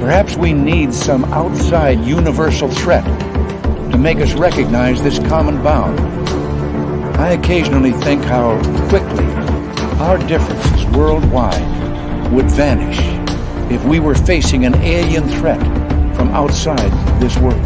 Perhaps we need some outside universal threat to make us recognize this common bound. I occasionally think how quickly our differences worldwide would vanish if we were facing an alien threat from outside this world.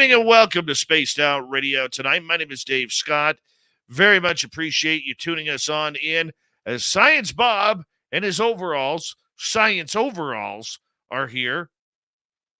And welcome to Spaced Out Radio tonight. My name is Dave Scott. Very much appreciate you tuning us on in as Science Bob and his science overalls, are here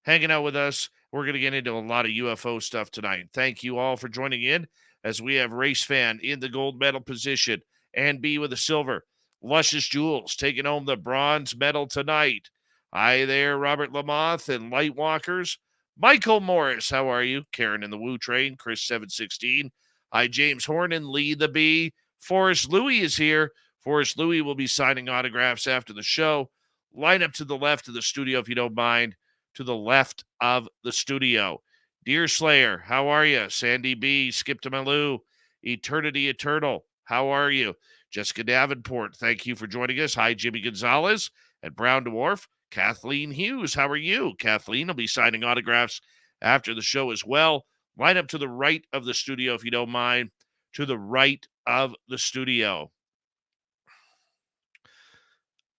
hanging out with us. We're going to get into a lot of UFO stuff tonight. Thank you all for joining in as we have Race Fan in the gold medal position and B with the silver. Luscious Jewels taking home the bronze medal tonight. Hi there, Robert Lamoth and Lightwalkers. Michael Morris, how are you? Karyn in the Woo Train, Chris 716. Hi, James Hornan, Lee the Bee. Forrest Louie is here. Forrest Louie will be signing autographs after the show. Line up to the left of the studio if you don't mind. To the left of the studio. Deer Slayer, how are you? Sandy B, Skip to Malou. Eternity Eternal, how are you? Jessica Davenport, thank you for joining us. Hi, Jimmy Gonzalez at Brown Dwarf. Kathleen Hughes, how are you? Kathleen will be signing autographs after the show as well. Line up to the right of the studio, if you don't mind. To the right of the studio.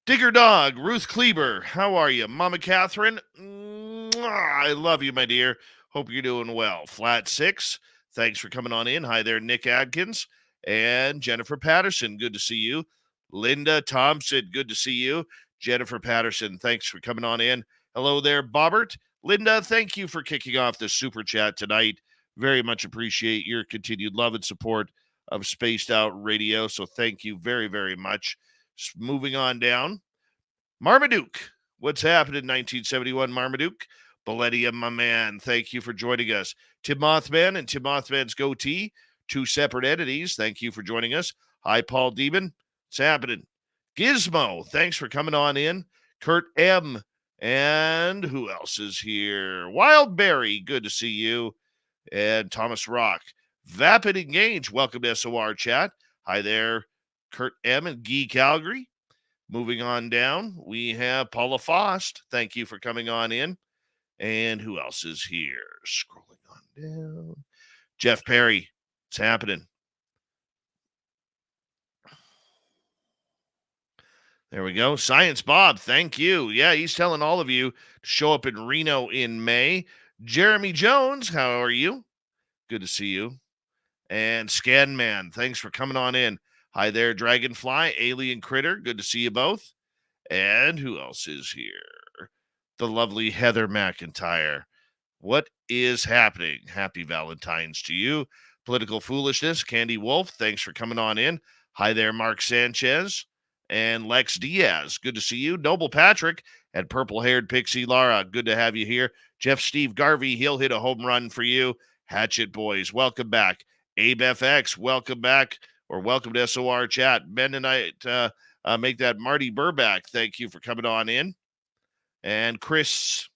Digger Dog, Ruth Kleber, how are you? Mama Catherine, I love you, my dear. Hope you're doing well. Flat Six, thanks for coming on in. Hi there, Nick Adkins and Jennifer Patterson. Good to see you. Linda Thompson, good to see you. Jennifer Patterson, thanks for coming on in. Hello there, Bobbert. Linda, thank you for kicking off the super chat tonight. Very much appreciate your continued love and support of Spaced Out Radio. So thank you very, very much. Moving on down. Marmaduke, what's happened in 1971, Marmaduke? Belletti, my man, thank you for joining us. Tim Mothman and Tim Mothman's Goatee, two separate entities. Thank you for joining us. Hi, Paul Demon. What's happening? Gizmo, thanks for coming on in. Kurt M. And who else is here? Wild Berry, good to see you. And Thomas Rock. Vapid Engage, welcome to SOR chat. Hi there, Kurt M. and Guy Calgary. Moving on down, we have Paula Fost. Thank you for coming on in. And who else is here? Scrolling on down. Jeff Perry, what's happening? There we go. Science Bob, thank you. Yeah, he's telling all of you to show up in Reno in May. Jeremy Jones, how are you? Good to see you. And Scanman, thanks for coming on in. Hi there, Dragonfly, Alien Critter, good to see you both. And who else is here? The lovely Heather McIntyre. What is happening? Happy Valentine's to you. Political Foolishness, Candy Wolf, thanks for coming on in. Hi there, Mark Sanchez. And Lex Diaz, good to see you. Noble Patrick and purple-haired Pixie Lara, good to have you here. Jeff Steve Garvey, he'll hit a home run for you. Hatchet Boys, welcome back. Abe FX, welcome back, or welcome to SOR chat. Mennonite, make that Marty Burback, thank you for coming on in. And Chris.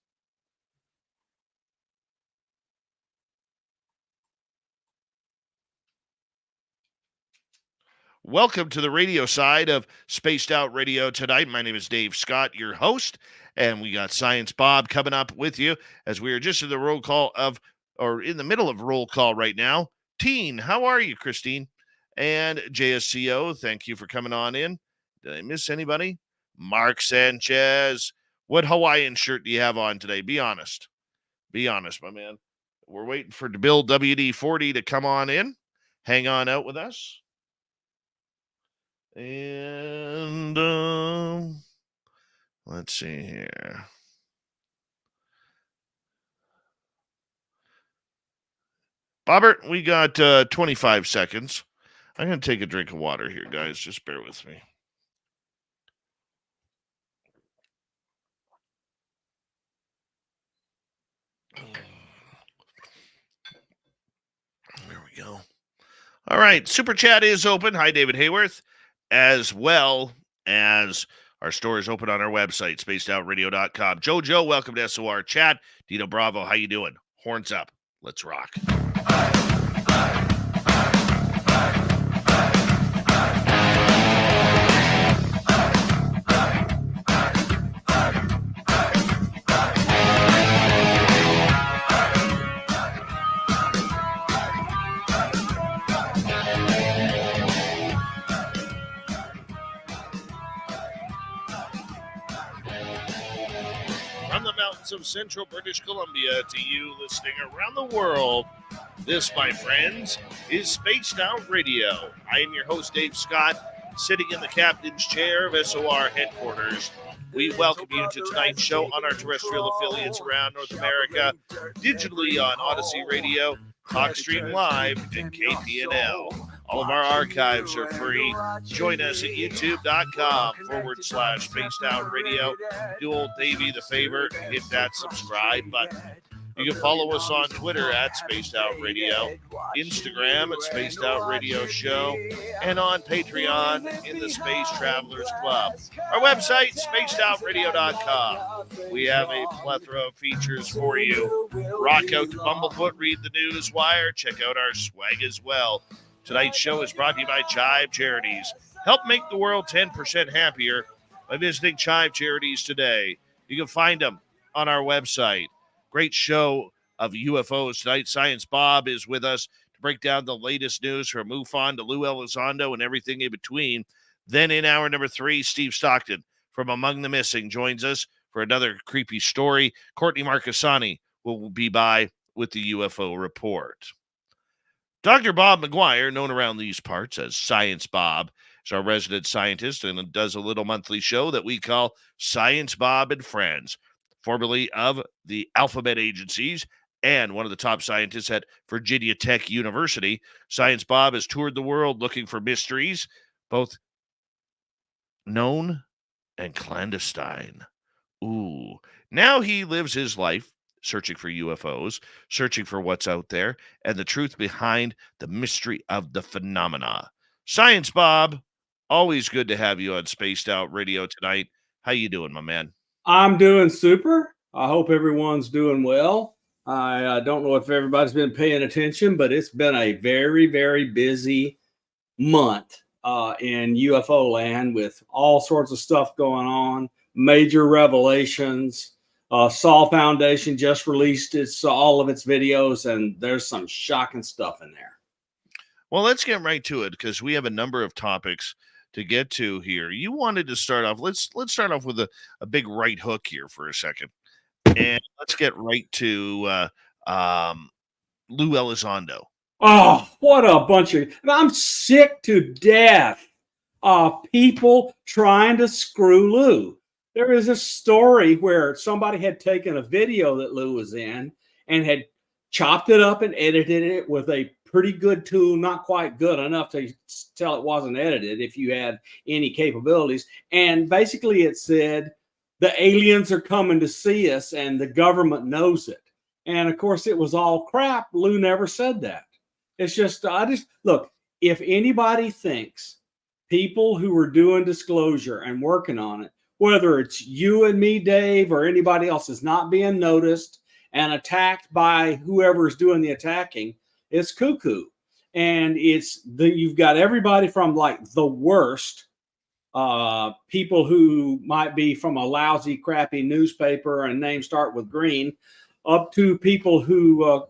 Welcome to the radio side of Spaced Out Radio tonight. My name is Dave Scott, your host, and we got Science Bob coming up with you as we are just in the roll call of, or in the middle of roll call right now. Teen, how are you, Christine? And JSCO, thank you for coming on in. Did I miss anybody? Mark Sanchez. What Hawaiian shirt do you have on today? Be honest. Be honest, my man. We're waiting for Bill WD-40 to come on in. hang on out with us. And let's see here. Bobbert, we got 25 seconds. I'm going to take a drink of water here, guys. Just bear with me. There we go. All right. Super Chat is open. Hi, David Hayworth, as well as our store is open on our website, spacedoutradio.com. Jojo, welcome to SOR Chat. Dino Bravo, how you doing? Horns up. Let's rock. From the mountains of central British Columbia to you listening around the world, this, my friends, is Spaced Out Radio. I am your host, Dave Scott, sitting in the captain's chair of SOR headquarters. We welcome you to tonight's show on our terrestrial affiliates around North America, digitally on Odyssey Radio, TalkStream Live, and KPNL. All of our archives are free. Join us at youtube.com/Spaced Out Radio. Do old Davey the favor, hit that subscribe button. You can follow us on Twitter at Spaced Out Radio, Instagram at Spaced Out Radio Show, and on Patreon in the Space Travelers Club. Our website, spacedoutradio.com. We have a plethora of features for you. Rock out to Bumblefoot, read the news wire, check out our swag as well. Tonight's show is brought to you by Chive Charities. Help make the world 10% happier by visiting Chive Charities today. You can find them on our website. Great show of UFOs tonight. Science Bob is with us to break down the latest news from MUFON to Lou Elizondo and everything in between. Then in hour number 3, Steve Stockton from Among the Missing joins us for another creepy story. Courtney Marcassani will be by with the UFO report. Dr. Bob McGwier, known around these parts as Science Bob, is our resident scientist and does a little monthly show that we call Science Bob and Friends, formerly of the Alphabet Agencies and one of the top scientists at Virginia Tech University. Science Bob has toured the world looking for mysteries, both known and clandestine. Ooh. Now he lives his life searching for UFOs, searching for what's out there, and the truth behind the mystery of the phenomena. Science Bob, always good to have you on Spaced Out Radio tonight. How you doing, my man? I'm doing super. I hope everyone's doing well. I don't know if everybody's been paying attention, but it's been a very, very busy month in UFO land with all sorts of stuff going on, major revelations. Saw Foundation just released all of its videos, and there's some shocking stuff in there. Well, let's get right to it because we have a number of topics to get to here. You wanted to start off. Let's start off with a big right hook here for a second, and let's get right to Lou Elizondo. Oh, what a bunch of! I'm sick to death of people trying to screw Lou. There is a story where somebody had taken a video that Lou was in and had chopped it up and edited it with a pretty good tool, not quite good enough to tell it wasn't edited if you had any capabilities. And basically it said, the aliens are coming to see us and the government knows it. And of course it was all crap. Lou never said that. It's just, look, if anybody thinks people who are doing disclosure and working on it, whether it's you and me, Dave, or anybody else is not being noticed and attacked by whoever's doing the attacking, it's cuckoo. And you've got everybody from like the worst people who might be from a lousy, crappy newspaper and names start with green, up to people who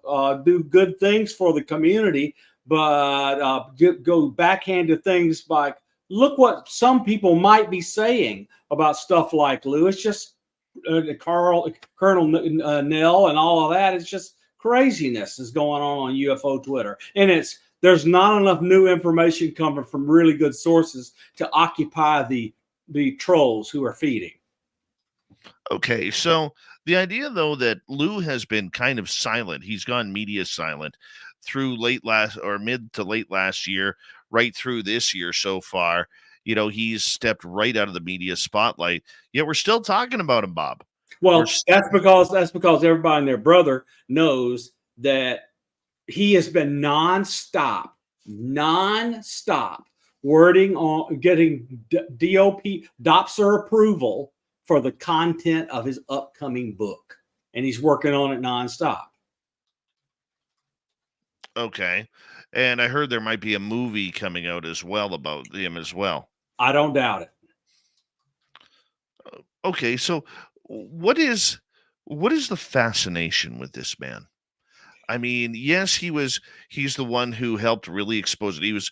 do good things for the community, but go backhand to things like, look what some people might be saying about stuff like Lou. It's just Colonel Nell and all of that. It's just craziness is going on UFO Twitter. And it's there's not enough new information coming from really good sources to occupy the trolls who are feeding. Okay, so the idea though that Lou has been kind of silent, he's gone media silent through late last or mid to late last year, right through this year so far. He's stepped right out of the media spotlight. Yet we're still talking about him, Bob. Well, that's because everybody and their brother knows that he has been nonstop wording on getting DOPSR approval for the content of his upcoming book, and he's working on it nonstop. Okay, and I heard there might be a movie coming out as well about him as well. I don't doubt it. Okay, so what is the fascination with this man? I mean, yes, he's the one who helped really expose it. He was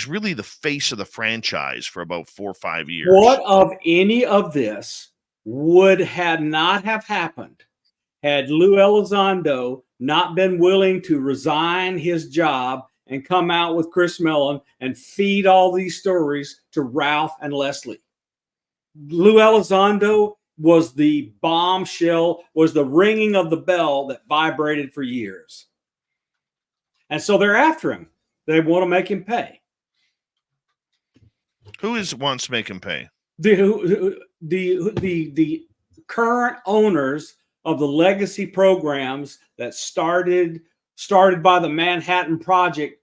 really the face of the franchise for about 4 or 5 years. What of any of this would not have happened had Lou Elizondo not been willing to resign his job and come out with Chris Mellon and feed all these stories to Ralph and Leslie? Lou Elizondo was the bombshell, was the ringing of the bell that vibrated for years. And so they're after him. They want to make him pay. Who wants to make him pay? The current owners of the legacy programs that started by the Manhattan Project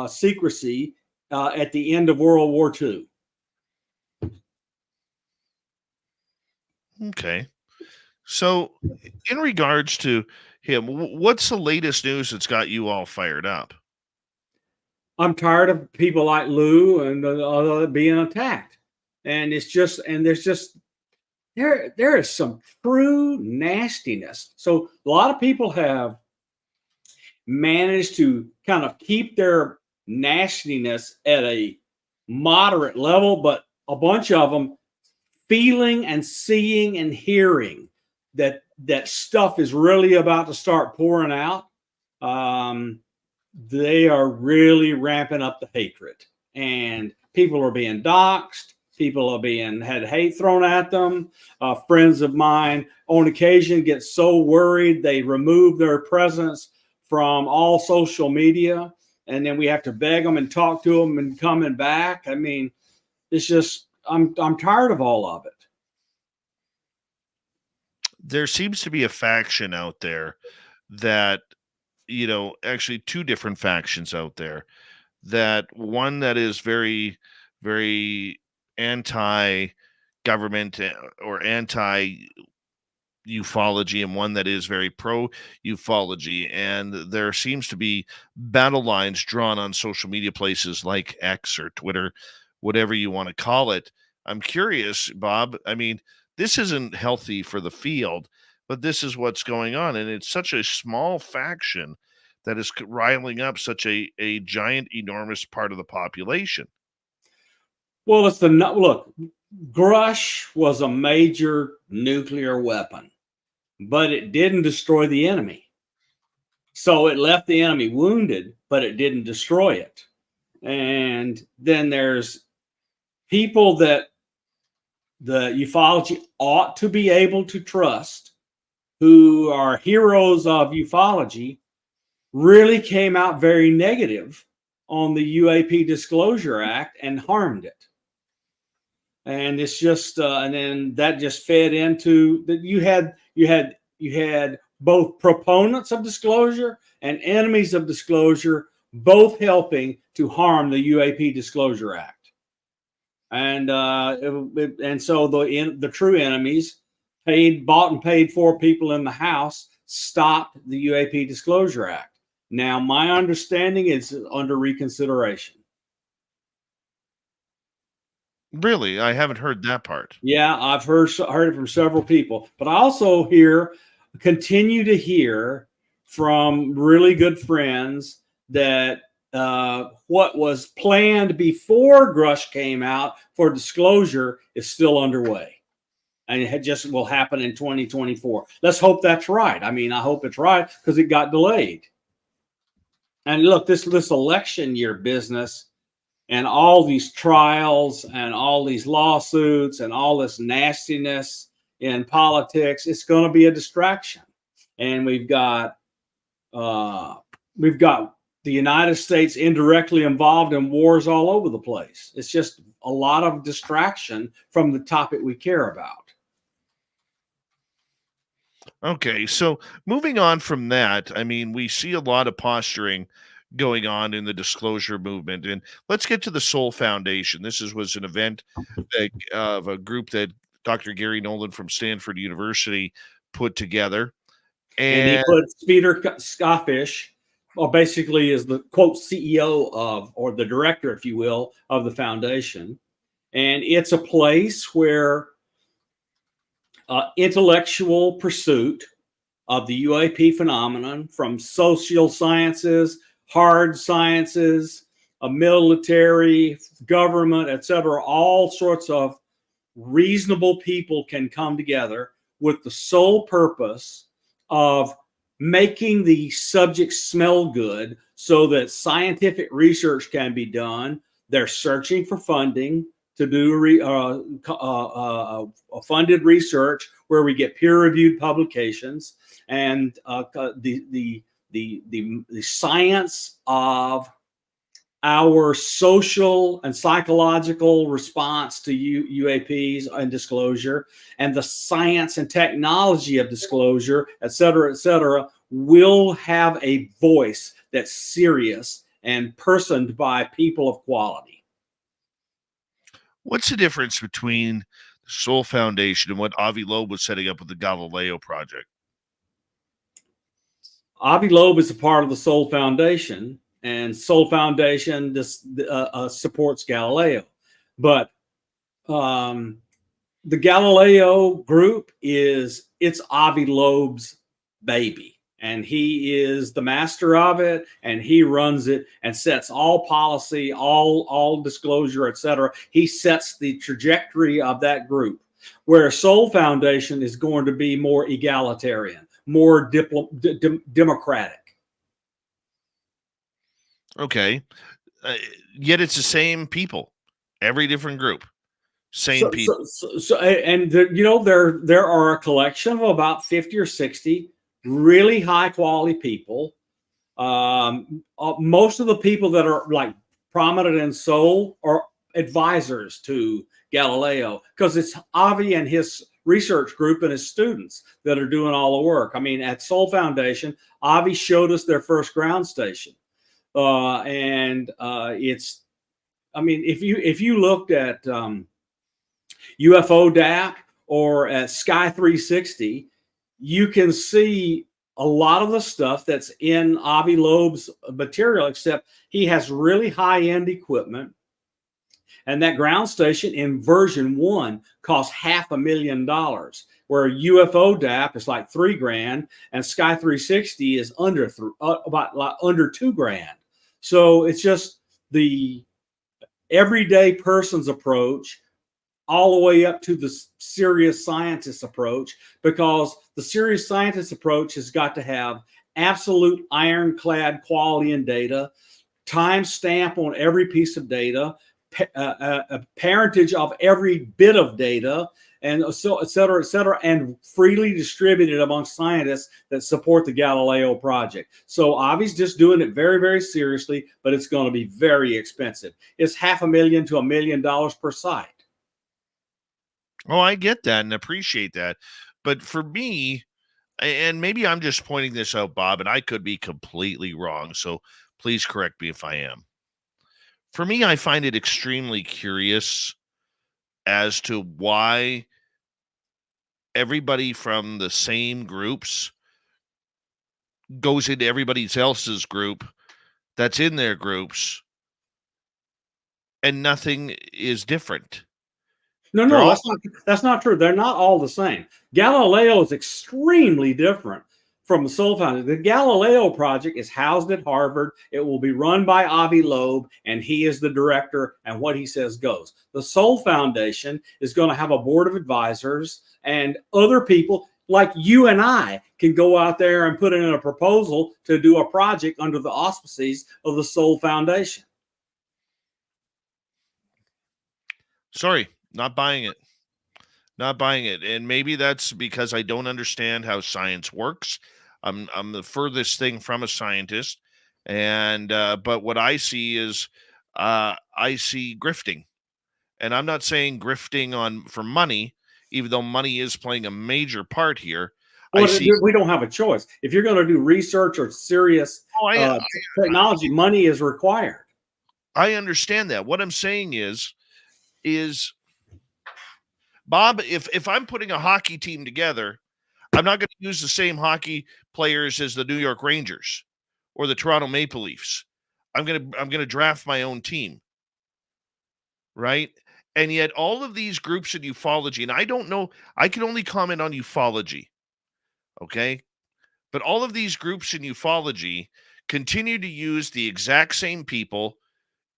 secrecy at the end of World War II. Okay. So in regards to him, what's the latest news that's got you all fired up? I'm tired of people like Lou and being attacked. And there is some true nastiness. So a lot of people have managed to kind of keep their nastiness at a moderate level, but a bunch of them feeling and seeing and hearing that stuff is really about to start pouring out. They are really ramping up the hatred, and people are being doxxed. People are had hate thrown at them. Friends of mine on occasion get so worried they remove their presence from all social media, and then we have to beg them and talk to them and coming back. I mean, it's just, I'm tired of all of it. There seems to be a faction out there that, actually 2 different factions out there. That one that is very, very anti-government or anti-ufology, and one that is very pro-ufology. And there seems to be battle lines drawn on social media places like X or Twitter, whatever you want to call it. I'm curious, Bob. I mean, this isn't healthy for the field, but this is what's going on. And it's such a small faction that is riling up such a giant, enormous part of the population. Well, look, Grush was a major nuclear weapon, but it didn't destroy the enemy. So it left the enemy wounded, but it didn't destroy it. And then there's people that the ufology ought to be able to trust, who are heroes of ufology, really came out very negative on the UAP Disclosure Act and harmed it. And it's just, and then that just fed into that. You had both proponents of disclosure and enemies of disclosure, both helping to harm the UAP Disclosure Act. And so the true enemies bought and paid for people in the House stopped the UAP Disclosure Act. Now, my understanding is under reconsideration. Really? I haven't heard that part. Yeah, I've heard it from several people, but I also continue to hear from really good friends that what was planned before Grush came out for disclosure is still underway, and it just will happen in 2024. Let's hope that's right. I mean, I hope it's right because it got delayed. And look, this election year business and all these trials and all these lawsuits and all this nastiness in politics, it's going to be a distraction. And we've got the United States indirectly involved in wars all over the place. It's just a lot of distraction from the topic we care about. Okay, so moving on from that, I mean, we see a lot of posturing going on in the disclosure movement, and let's get to the Soul Foundation. This was an event of a group that Dr. Gary Nolan from Stanford University put together, And he and put Peter Scoffish, well, basically is the quote CEO of, or the director, if you will, of the foundation. And it's a place where intellectual pursuit of the UAP phenomenon, from social sciences, hard sciences, military, government, etc., all sorts of reasonable people can come together with the sole purpose of making the subject smell good so that scientific research can be done. They're searching for funding to do funded research where we get peer-reviewed publications, and the science of our social and psychological response to UAPs and disclosure, and the science and technology of disclosure, et cetera, will have a voice that's serious and personed by people of quality. what's the difference between the Soul Foundation and what Avi Loeb was setting up with the Galileo project? Avi Loeb is a part of the Soul Foundation, and Soul Foundation supports Galileo. But the Galileo group it's Avi Loeb's baby, and he is the master of it, and he runs it and sets all policy, all disclosure, etc. He sets the trajectory of that group, where Soul Foundation is going to be more egalitarian, more democratic. Okay, yet it's the same people, every different group, same people. And there are a collection of about 50 or 60 really high quality people. Most of the people that are like prominent in Soul are advisors to Galileo, because it's Avi and his research group and his students that are doing all the work. I mean, at Soul Foundation, Avi showed us their first ground station. It's, I mean, if you looked at UFO DAP or at Sky 360, you can see a lot of the stuff that's in Avi Loeb's material, except he has really high-end equipment. And that ground station in version 1 cost $500,000, where UFO DAP is like $3,000, and Sky 360 is under $2,000. So it's just the everyday person's approach all the way up to the serious scientist approach, because the serious scientist approach has got to have absolute ironclad quality in data, timestamp on every piece of data, parentage of every bit of data, and so et cetera, and freely distributed among scientists that support the Galileo project. So Avi's just doing it very, very seriously, but it's going to be very expensive. It's $500,000 to $1 million per site. Oh, I get that and appreciate that. But for me, and maybe I'm just pointing this out, Bob, and I could be completely wrong, so please correct me if I am. For me, I find it extremely curious as to why everybody from the same groups goes into everybody else's group that's in their groups, and nothing is different. No, that's not true. They're not all the same. Galileo is extremely different from the Soul Foundation. The Galileo project is housed at Harvard. It will be run by Avi Loeb, and he is the director, and what he says goes. The Soul Foundation is going to have a board of advisors and other people. like you and I can go out there and put in a proposal to do a project under the auspices of the Soul Foundation. Sorry, not buying it. Not buying it. And maybe that's because I don't understand how science works. I'm the furthest thing from a scientist. And but what I see is I see grifting. And I'm not saying grifting for money, even though money is playing a major part here. Well, we don't have a choice. If you're going to do research or serious technology, money is required. I understand that. What I'm saying is Bob, if I'm putting a hockey team together, I'm not going to use the same hockey players as the New York Rangers or the Toronto Maple Leafs. I'm going to draft my own team. Right? And yet all of these groups in ufology, and I don't know, I can only comment on ufology. Okay? But all of these groups in ufology continue to use the exact same people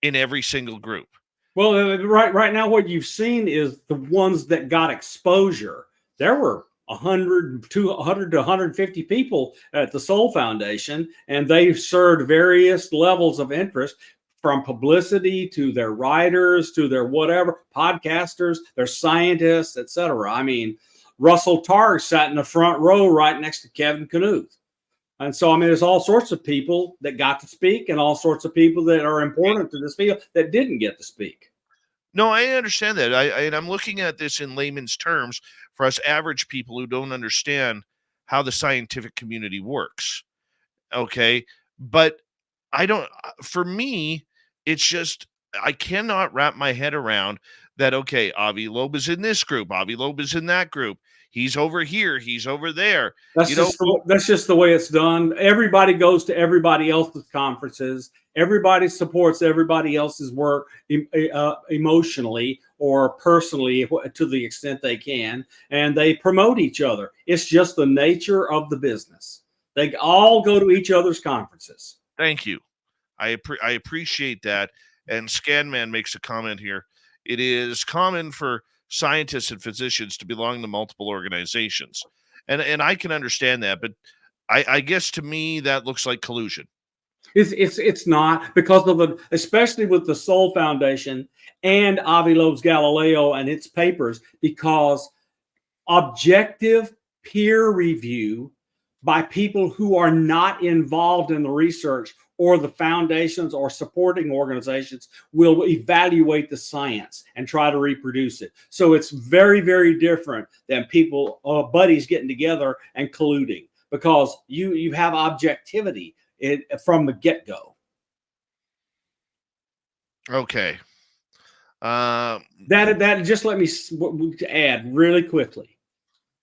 in every single group. Well, right now, what you've seen is the ones that got exposure. There were 100 to 150 people at the Soul Foundation, and they served various levels of interest, from publicity to their writers to their whatever, podcasters, their scientists, etc. I mean, Russell Targ sat in the front row right next to Kevin Knuth. And so, I mean, there's all sorts of people that got to speak and all sorts of people that are important to this field that didn't get to speak. No, I understand that. And I'm looking at this in layman's terms for us average people who don't understand how the scientific community works. Okay. But for me, it's just, I cannot wrap my head around that. Okay, Avi Loeb is in this group. Avi Loeb is in that group. He's over here. He's over there. That's just the way it's done. Everybody goes to everybody else's conferences. Everybody supports everybody else's work emotionally or personally to the extent they can, and they promote each other. It's just the nature of the business. They all go to each other's conferences. Thank you. I appreciate that. And Scanman makes a comment here. It is common for scientists and physicians to belong to multiple organizations. And I can understand that, but I guess to me that looks like collusion. It's not, because of especially with the Soul Foundation and Avi Loeb's Galileo and its papers, because objective peer review by people who are not involved in the research or the foundations or supporting organizations will evaluate the science and try to reproduce it. So it's very, very different than people, buddies getting together and colluding, because you have objectivity from the get-go. Okay. That just let me add really quickly.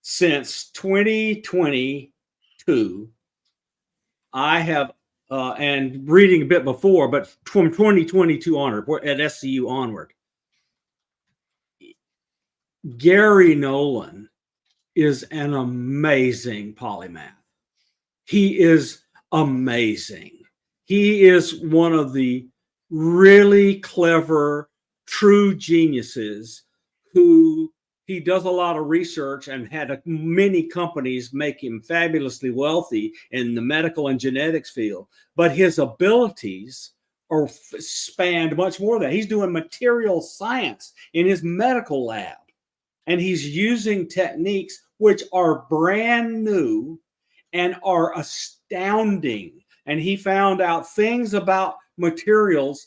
Since 2022, I have, and reading a bit before, but from 2022 onward, at SCU onward, Gary Nolan is an amazing polymath. He is amazing. He is one of the really clever, true geniuses who he does a lot of research and had many companies make him fabulously wealthy in the medical and genetics field. But his abilities are spanned much more than that. He's doing material science in his medical lab, and he's using techniques which are brand new and are astounding. And he found out things about materials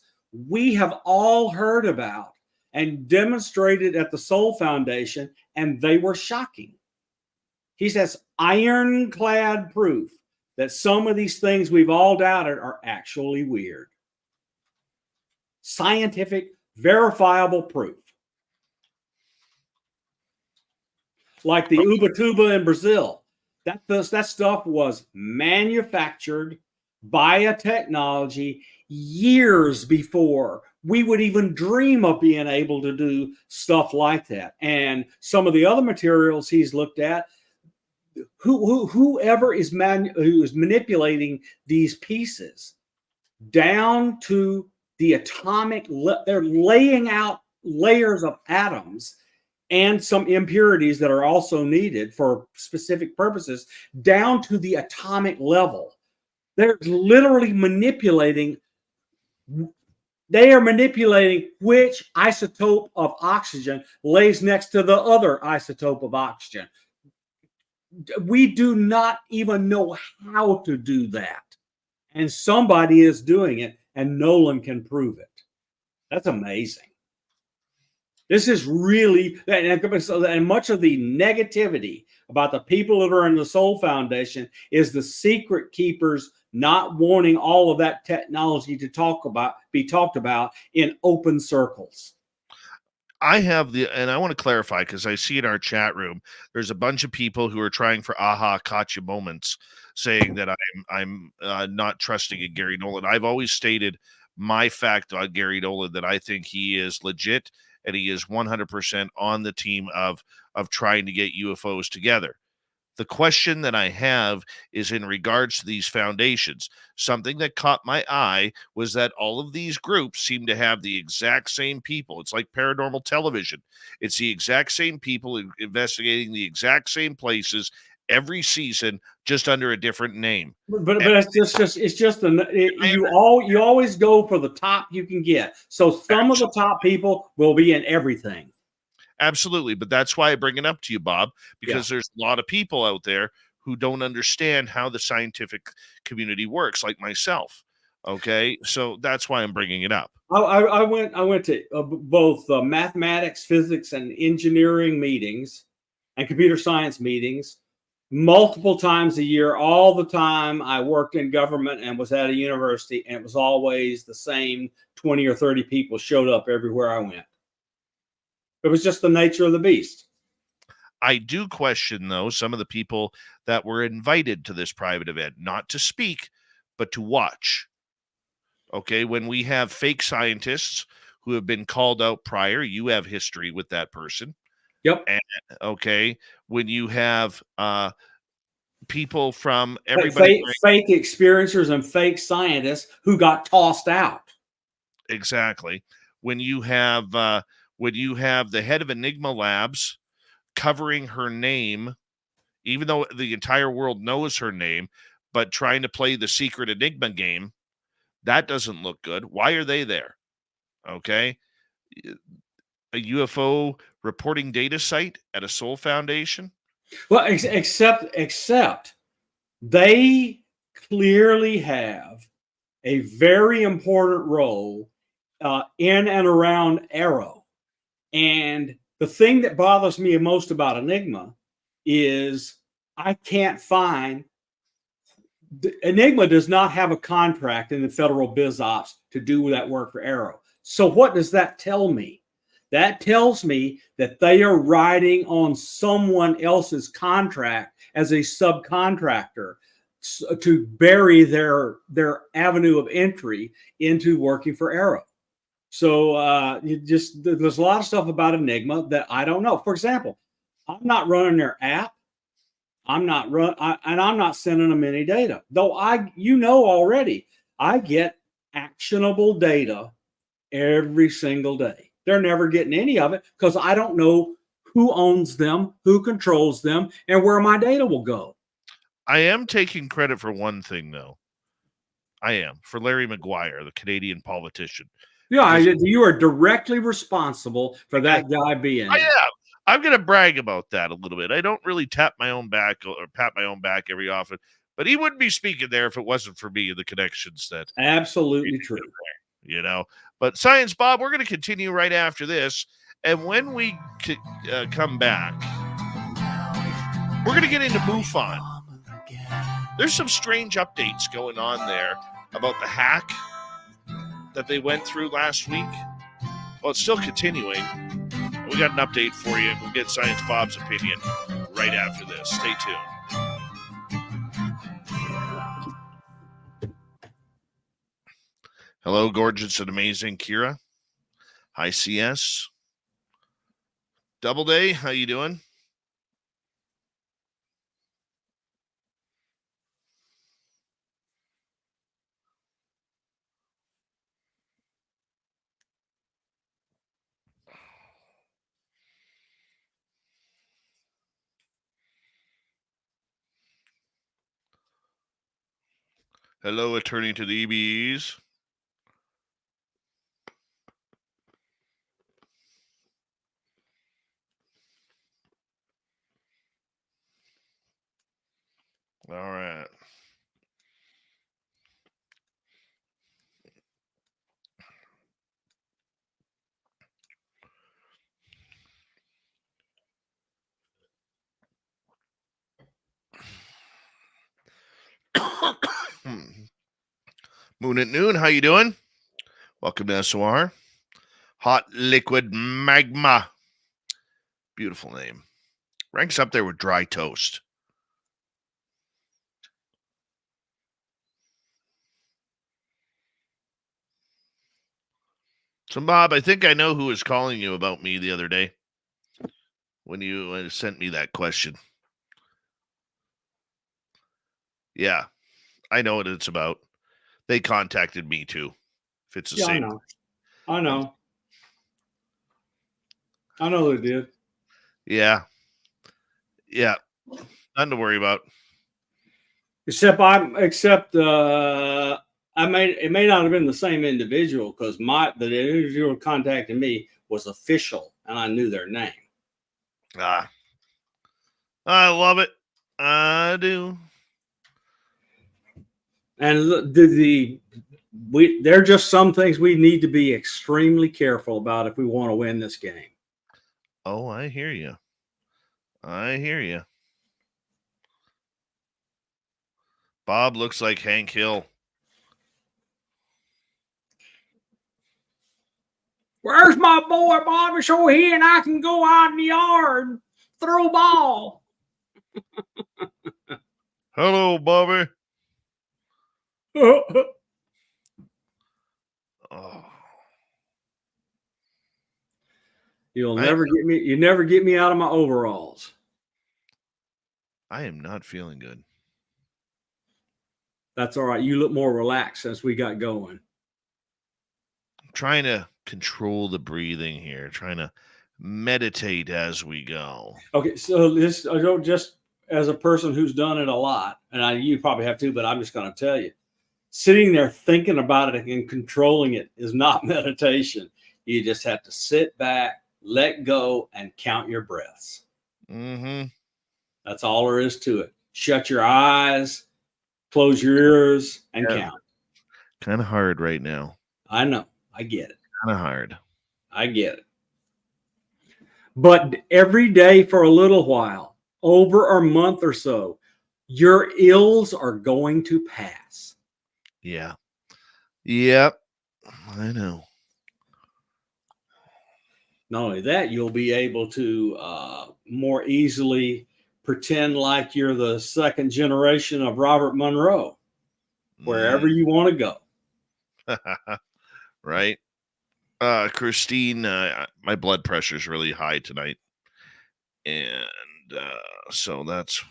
we have all heard about and demonstrated at the Soul Foundation, and they were shocking. He says ironclad proof that some of these things we've all doubted are actually weird. Scientific, verifiable proof. Like the Ubatuba in Brazil. That stuff was manufactured biotechnology years before we would even dream of being able to do stuff like that. And some of the other materials he's looked at, whoever is who is manipulating these pieces down to the atomic, they're laying out layers of atoms and some impurities that are also needed for specific purposes down to the atomic level. They're literally manipulating. They are manipulating which isotope of oxygen lays next to the other isotope of oxygen. We do not even know how to do that. And somebody is doing it, and no one can prove it. That's amazing. This is really, and much of the negativity about the people that are in the Soul Foundation is the secret keepers not wanting all of that technology to be talked about in open circles. And I want to clarify, because I see in our chat room, there's a bunch of people who are trying for aha gotcha moments, saying that I'm not trusting in Gary Nolan. I've always stated my fact on Gary Nolan, that I think he is legit, and he is 100% on the team of trying to get UFOs together. The question that I have is in regards to these foundations. Something that caught my eye was that all of these groups seem to have the exact same people. It's like paranormal television. It's the exact same people investigating the exact same places every season, just under a different name. But you always go for the top you can get. So some of the top people will be in everything. Absolutely. But that's why I bring it up to you, Bob, because there's a lot of people out there who don't understand how the scientific community works, like myself. Okay. So that's why I'm bringing it up. I went to both mathematics, physics, and engineering meetings and computer science meetings multiple times a year. All the time I worked in government and was at a university, and it was always the same 20 or 30 people showed up everywhere I went. It was just the nature of the beast. I do question, though, some of the people that were invited to this private event, not to speak, but to watch. Okay, when we have fake scientists who have been called out prior, you have history with that person. Yep. And, okay, when you have people from everybody, fake experiencers and fake scientists who got tossed out. Exactly. When you have the head of Enigma Labs covering her name, even though the entire world knows her name, but trying to play the secret Enigma game, that doesn't look good. Why are they there? Okay. A UFO reporting data site at a Soul Foundation? Well, except they clearly have a very important role in and around Arrow. And the thing that bothers me most about Enigma is I can't find. Enigma does not have a contract in the federal biz ops to do that work for Arrow. So what does that tell me? That tells me that they are riding on someone else's contract as a subcontractor to bury their avenue of entry into working for Arrow. So there's a lot of stuff about Enigma that I don't know. For example, I'm not running their app. I'm not sending them any data. Though already, I get actionable data every single day. They're never getting any of it because I don't know who owns them, who controls them, and where my data will go. I am taking credit for one thing, though. I am, for Larry McGwier, the Canadian politician. Yeah, you are directly responsible for that guy being. I am. I'm going to brag about that a little bit. I don't really pat my own back every often, but he wouldn't be speaking there if it wasn't for me and the connections that. Absolutely true. You know, but Science Bob, we're going to continue right after this. And when we come back, we're going to get into MUFON. There's some strange updates going on there about the hack that they went through last week. Well, it's still continuing. We got an update for you. We'll get Science Bob's opinion right after this. Stay tuned. Hello, gorgeous and amazing Kira. Hi, CS. Doubleday, how you doing? Hello, attorney to the EBEs. All right. Moon at Noon, how you doing? Welcome to SOR. Hot Liquid Magma. Beautiful name. Ranks up there with Dry Toast. So, Bob, I think I know who was calling you about me the other day when you sent me that question. Yeah, I know what it's about. They contacted me too. If it's the Yeah, same. I know they did. Yeah. Nothing to worry about. Except it may not have been the same individual because the individual contacting me was official and I knew their name. I love it. I do. And there are just some things we need to be extremely careful about if we want to win this game. Oh, I hear you. Bob looks like Hank Hill. Where's my boy Bobby so he and I can go out in the yard and throw ball? Hello, Bobby. Oh. You never get me out of my overalls. I am not feeling good. That's all right. You look more relaxed since we got going. I'm trying to control the breathing here, trying to meditate as we go. Okay, so this I don't just as a person who's done it a lot, and you probably have too, but I'm just going to tell you, sitting there thinking about it and controlling it is not meditation. You just have to sit back, let go, and count your breaths. Mm-hmm. That's all there is to it. Shut your eyes, close your ears, and count. Kind of hard right now. I know. I get it. Kind of hard. I get it. But every day for a little while, over a month or so, your ills are going to pass. Yeah. Yep. I know. Not only that, you'll be able to more easily pretend like you're the second generation of Robert Monroe, wherever you want to go. Right. Christine, my blood pressure is really high tonight. And so that's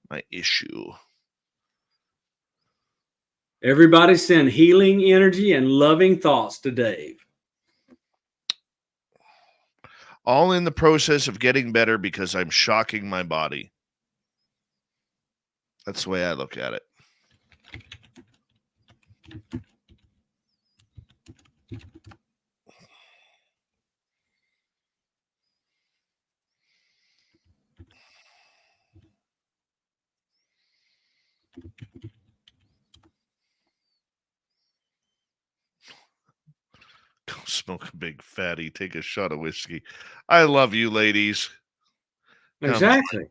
my issue. Everybody send healing energy and loving thoughts to Dave. All in the process of getting better because I'm shocking my body. That's the way I look at it. Go smoke a big fatty. Take a shot of whiskey. I love you, ladies. Exactly.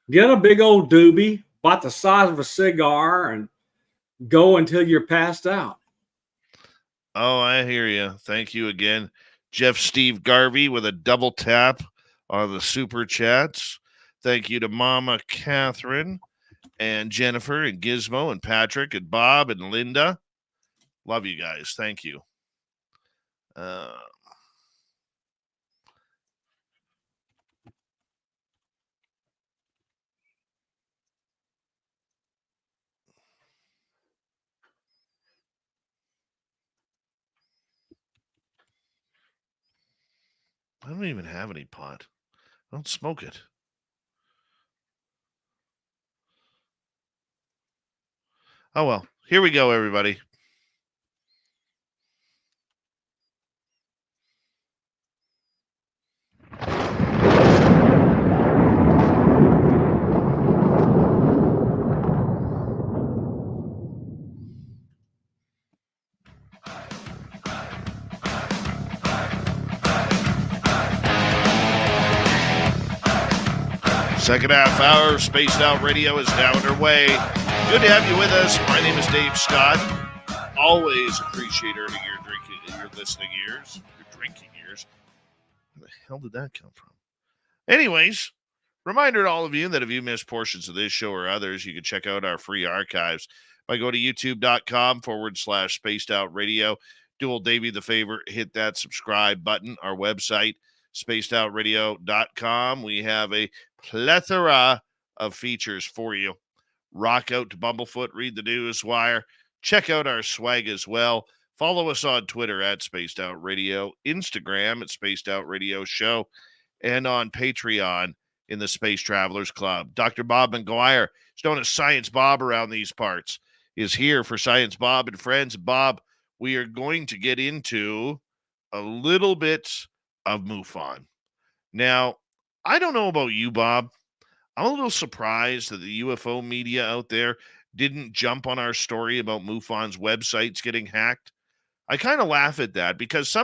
Get a big old doobie, about the size of a cigar, and go until you're passed out. Oh, I hear you. Thank you again. Jeff Steve Garvey with a double tap on the super chats. Thank you to Mama Catherine and Jennifer and Gizmo and Patrick and Bob and Linda. Love you guys. Thank you. I don't even have any pot. I don't smoke it. Oh, well, here we go, everybody. Second half hour of Spaced Out Radio is now underway. Good to have you with us. My name is Dave Scott. Always appreciate earning your listening ears, your drinking ears. Where the hell did that come from? Anyways, reminder to all of you that if you missed portions of this show or others, you can check out our free archives by going to youtube.com/Spaced Out Radio. Do old Davey the favor, hit that subscribe button. Our website, spacedoutradio.com. We have a plethora of features for you. Rock out to Bumblefoot, read the news wire, check out our swag as well. Follow us on Twitter at Spaced Out Radio, Instagram at Spaced Out Radio Show, and on Patreon in the Space Travelers Club. Dr. Bob McGwier, who's known as Science Bob around these parts, is here for Science Bob and Friends. Bob, we are going to get into a little bit of MUFON. Now, I don't know about you, Bob. I'm a little surprised that the UFO media out there didn't jump on our story about MUFON's websites getting hacked. I kind of laugh at that because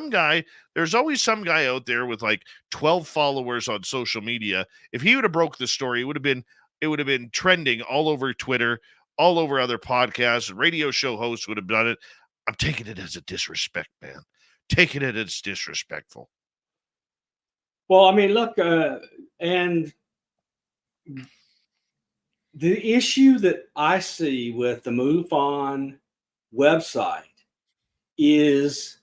there's always some guy out there with like 12 followers on social media. If he would have broke the story, it would have been trending all over Twitter, all over other podcasts, and radio show hosts would have done it. I'm taking it as a disrespect, man. Taking it as disrespectful. Well, I mean, look, and the issue that I see with the MUFON website is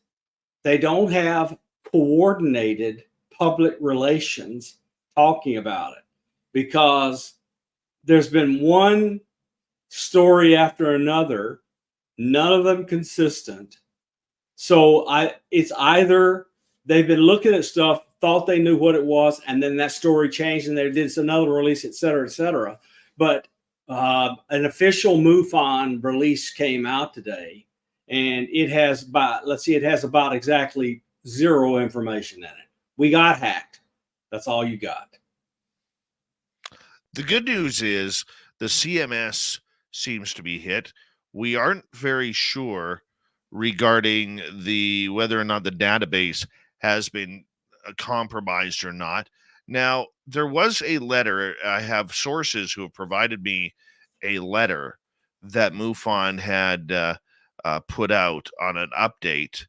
they don't have coordinated public relations talking about it, because there's been one story after another, none of them consistent. So it's either they've been looking at stuff, thought they knew what it was, and then that story changed and they did another release, et cetera, et cetera. But an official MUFON release came out today, and it has about exactly zero information in it. We got hacked. That's all you got. The good news is the CMS seems to be hit. We aren't very sure regarding whether or not the database has been compromised or not. Now, there was a letter. I have sources who have provided me a letter that MUFON had put out on an update.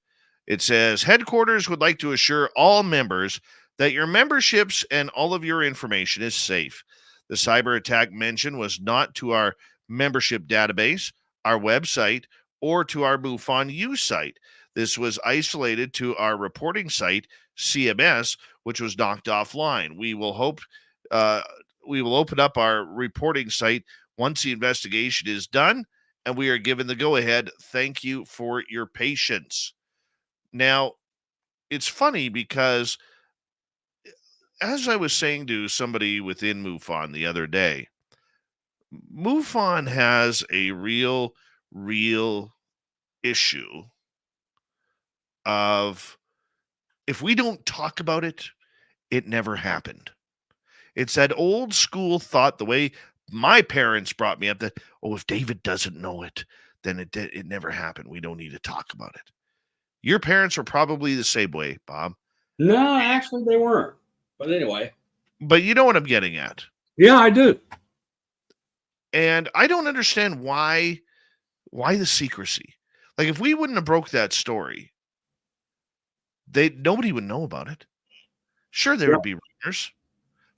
It says, headquarters would like to assure all members that your memberships and all of your information is safe. The cyber attack mentioned was not to our membership database, our website, or to our MUFON use site. This was isolated to our reporting site, CMS, which was knocked offline. We will open up our reporting site once the investigation is done, and we are given the go-ahead. Thank you for your patience. Now, it's funny because, as I was saying to somebody within MUFON the other day, MUFON has a real issue of, if we don't talk about it, it never happened. It's that old school thought, the way my parents brought me up, that, if David doesn't know it, then it never happened. We don't need to talk about it. Your parents were probably the same way, Bob. No, actually they weren't. But anyway. But you know what I'm getting at. Yeah, I do. And I don't understand why the secrecy. Like, if we wouldn't have broke that story, nobody would know about it. Sure, there would be rumors,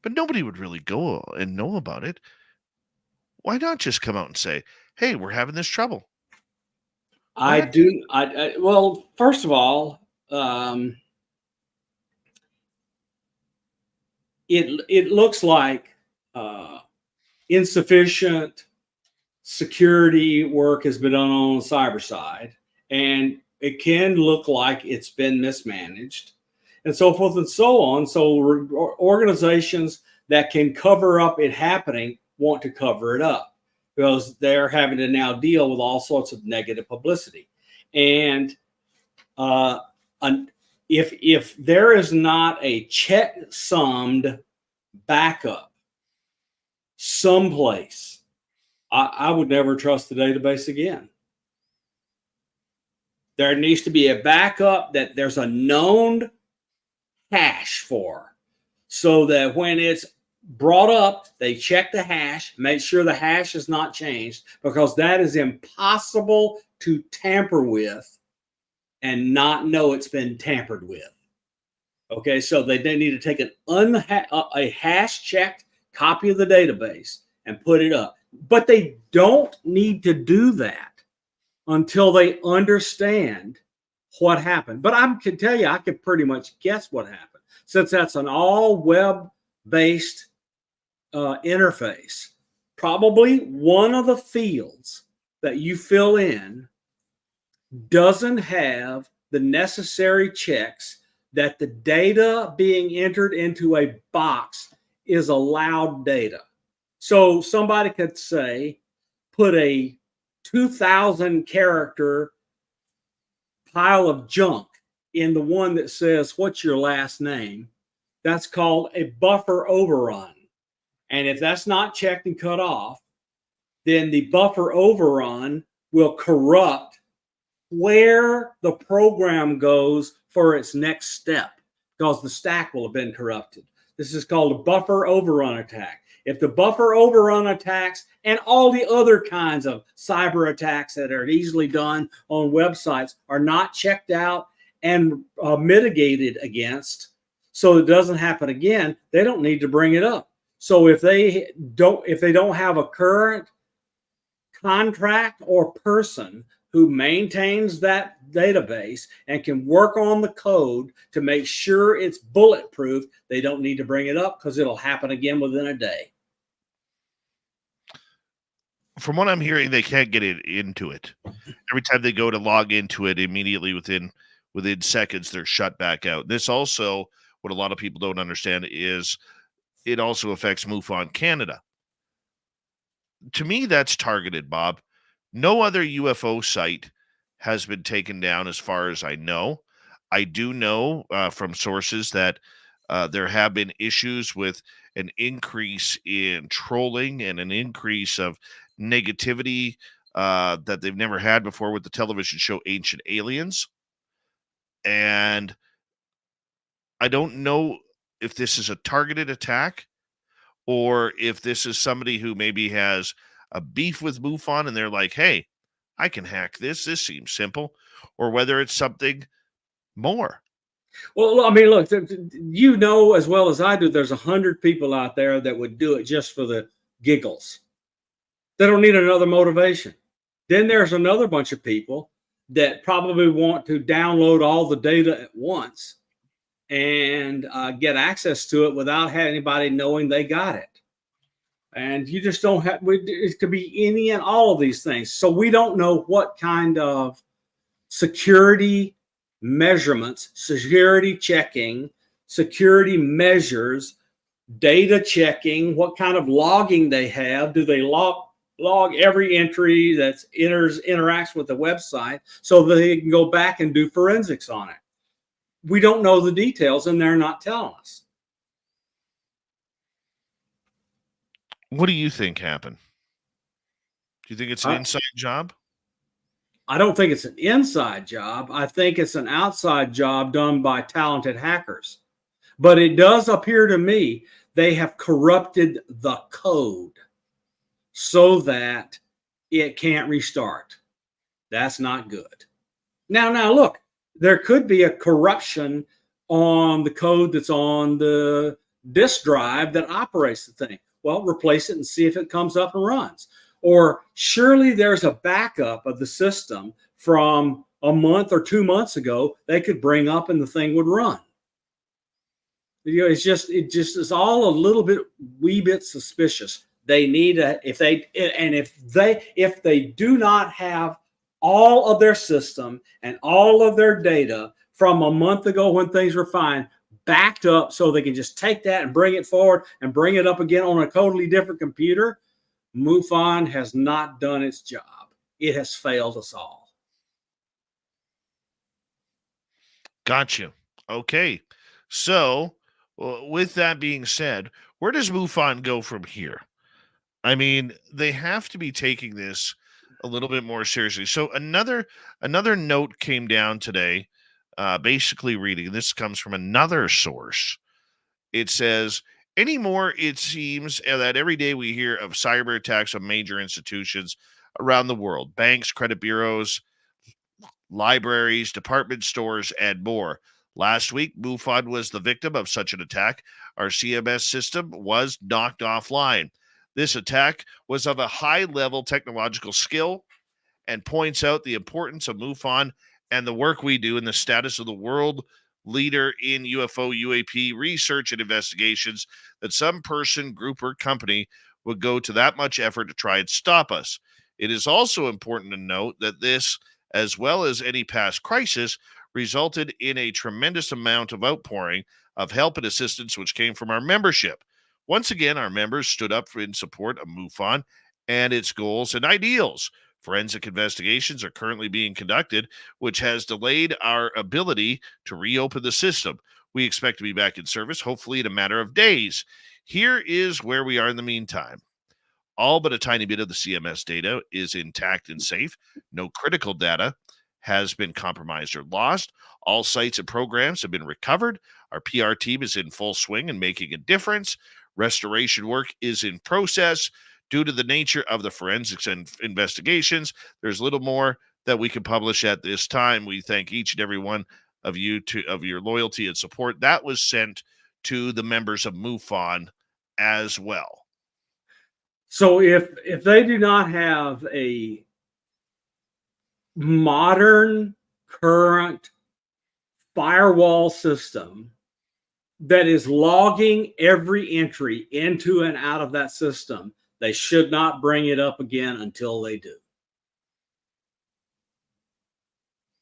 but nobody would really go and know about it. Why not just come out and say, hey, we're having this trouble? Well, first of all, it looks like insufficient security work has been done on the cyber side, and it can look like it's been mismanaged, and so forth and so on. So organizations that can cover up it happening want to cover it up, because they're having to now deal with all sorts of negative publicity. And if there is not a checksummed backup someplace, I would never trust the database again. There needs to be a backup that there's a known hash for, so that when it's brought up, they check the hash, make sure the hash is not changed, because that is impossible to tamper with and not know it's been tampered with. Okay, so they need to take a hash checked copy of the database and put it up. But they don't need to do that until they understand what happened. But I can tell you, I could pretty much guess what happened, since that's an all web-based interface. Probably one of the fields that you fill in doesn't have the necessary checks that the data being entered into a box is allowed data. So somebody could say, put a 2,000 character pile of junk in the one that says, what's your last name? That's called a buffer overrun. And if that's not checked and cut off, then the buffer overrun will corrupt where the program goes for its next step, because the stack will have been corrupted. This is called a buffer overrun attack. If the buffer overrun attacks and all the other kinds of cyber attacks that are easily done on websites are not checked out and mitigated against, so it doesn't happen again, they don't need to bring it up. So if they don't have a current contract or person who maintains that database and can work on the code to make sure it's bulletproof, they don't need to bring it up, because it'll happen again within a day. From what I'm hearing, they can't get into it. Every time they go to log into it, immediately within seconds, they're shut back out. This also, what a lot of people don't understand, is it also affects MUFON Canada. To me, that's targeted, Bob. No other UFO site has been taken down as far as I know. I do know from sources that there have been issues with an increase in trolling and an increase of negativity that they've never had before with the television show Ancient Aliens. And I don't know if this is a targeted attack or if this is somebody who maybe has a beef with MUFON and they're like, hey, I can hack this. This seems simple. Or whether it's something more. Well, I mean, look, you know as well as I do, there's 100 people out there that would do it just for the giggles. They don't need another motivation. Then there's another bunch of people that probably want to download all the data at once and get access to it without anybody knowing they got it. And you just don't have, it could be any and all of these things. So we don't know what kind of security measurements, security checking, security measures, data checking, what kind of logging they have. Do they log every entry that interacts with the website so that they can go back and do forensics on it? We don't know the details, and they're not telling us. What do you think happened? Do you think it's an inside job? I don't think it's an inside job. I think it's an outside job done by talented hackers. But it does appear to me they have corrupted the code so that it can't restart. That's not good. Now look, there could be a corruption on the code that's on the disk drive that operates the thing. Well, replace it and see if it comes up and runs. Or surely there's a backup of the system from a month or 2 months ago they could bring up and the thing would run. You know, it just is all a little bit, wee bit suspicious. They need if they do not have all of their system and all of their data from a month ago when things were fine backed up so they can just take that and bring it forward and bring it up again on a totally different computer, MUFON has not done its job. It has failed us all. Gotcha. Okay. So, with that being said, where does MUFON go from here? I mean, they have to be taking this a little bit more seriously. So another note came down today, basically reading. This comes from another source. It says, anymore, it seems that every day we hear of cyber attacks on major institutions around the world, banks, credit bureaus, libraries, department stores, and more. Last week, MUFON was the victim of such an attack. Our CMS system was knocked offline. This attack was of a high-level technological skill and points out the importance of MUFON and the work we do in the status of the world leader in UFO UAP research and investigations, that some person, group, or company would go to that much effort to try and stop us. It is also important to note that this, as well as any past crisis, resulted in a tremendous amount of outpouring of help and assistance which came from our membership. Once again, our members stood up in support of MUFON and its goals and ideals. Forensic investigations are currently being conducted, which has delayed our ability to reopen the system. We expect to be back in service, hopefully in a matter of days. Here is where we are in the meantime. All but a tiny bit of the CMS data is intact and safe. No critical data has been compromised or lost. All sites and programs have been recovered. Our PR team is in full swing and making a difference. Restoration work is in process. Due to the nature of the forensics and investigations, there's little more that we can publish at this time. We thank each and every one of you of your loyalty and support. That was sent to the members of MUFON as well. So if they do not have a modern, current firewall system that is logging every entry into and out of that system, they should not bring it up again until they do.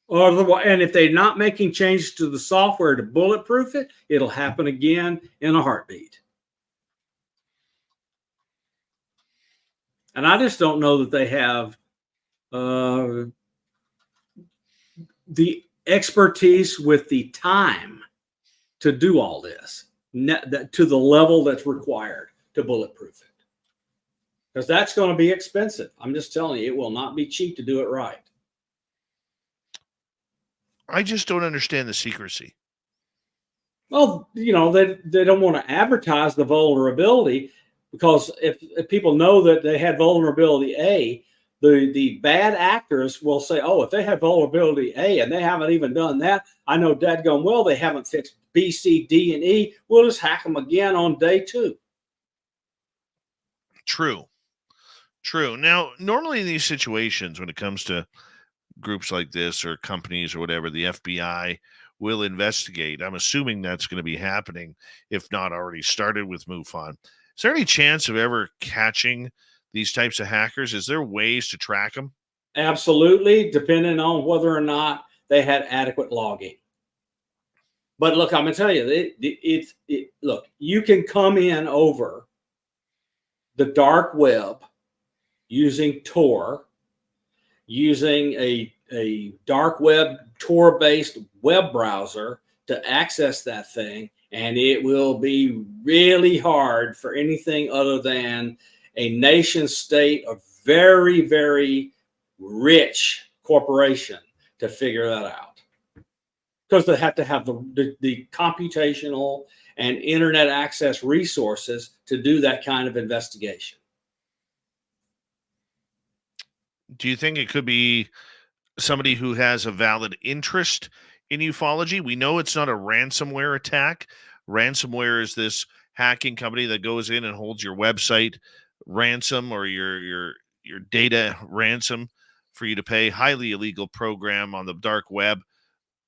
And if they're not making changes to the software to bulletproof it, it'll happen again in a heartbeat. And I just don't know that they have the expertise with the time to do all this to the level that's required to bulletproof it. Because that's going to be expensive. I'm just telling you, it will not be cheap to do it right. I just don't understand the secrecy. Well, you know, they don't want to advertise the vulnerability, because if people know that they had vulnerability A, the bad actors will say, oh, if they have vulnerability A and they haven't even done that, I know dadgum well they haven't fixed B, C, D, and E. We'll just hack them again on day 2. True. Now, normally in these situations, when it comes to groups like this or companies or whatever, the FBI will investigate. I'm assuming that's going to be happening, if not already started with MUFON. Is there any chance of ever catching these types of hackers? Is there ways to track them? Absolutely, depending on whether or not they had adequate logging. But look, I'm going to tell you, look, you can come in over the dark web using Tor, using a dark web Tor-based web browser to access that thing, and it will be really hard for anything other than a nation state of very, very rich corporation to figure that out. Because they have to have the computational and internet access resources to do that kind of investigation. Do you think it could be somebody who has a valid interest in ufology? We know it's not a ransomware attack. Ransomware is this hacking company that goes in and holds your website ransom or your data ransom for you to pay. Highly illegal program on the dark web.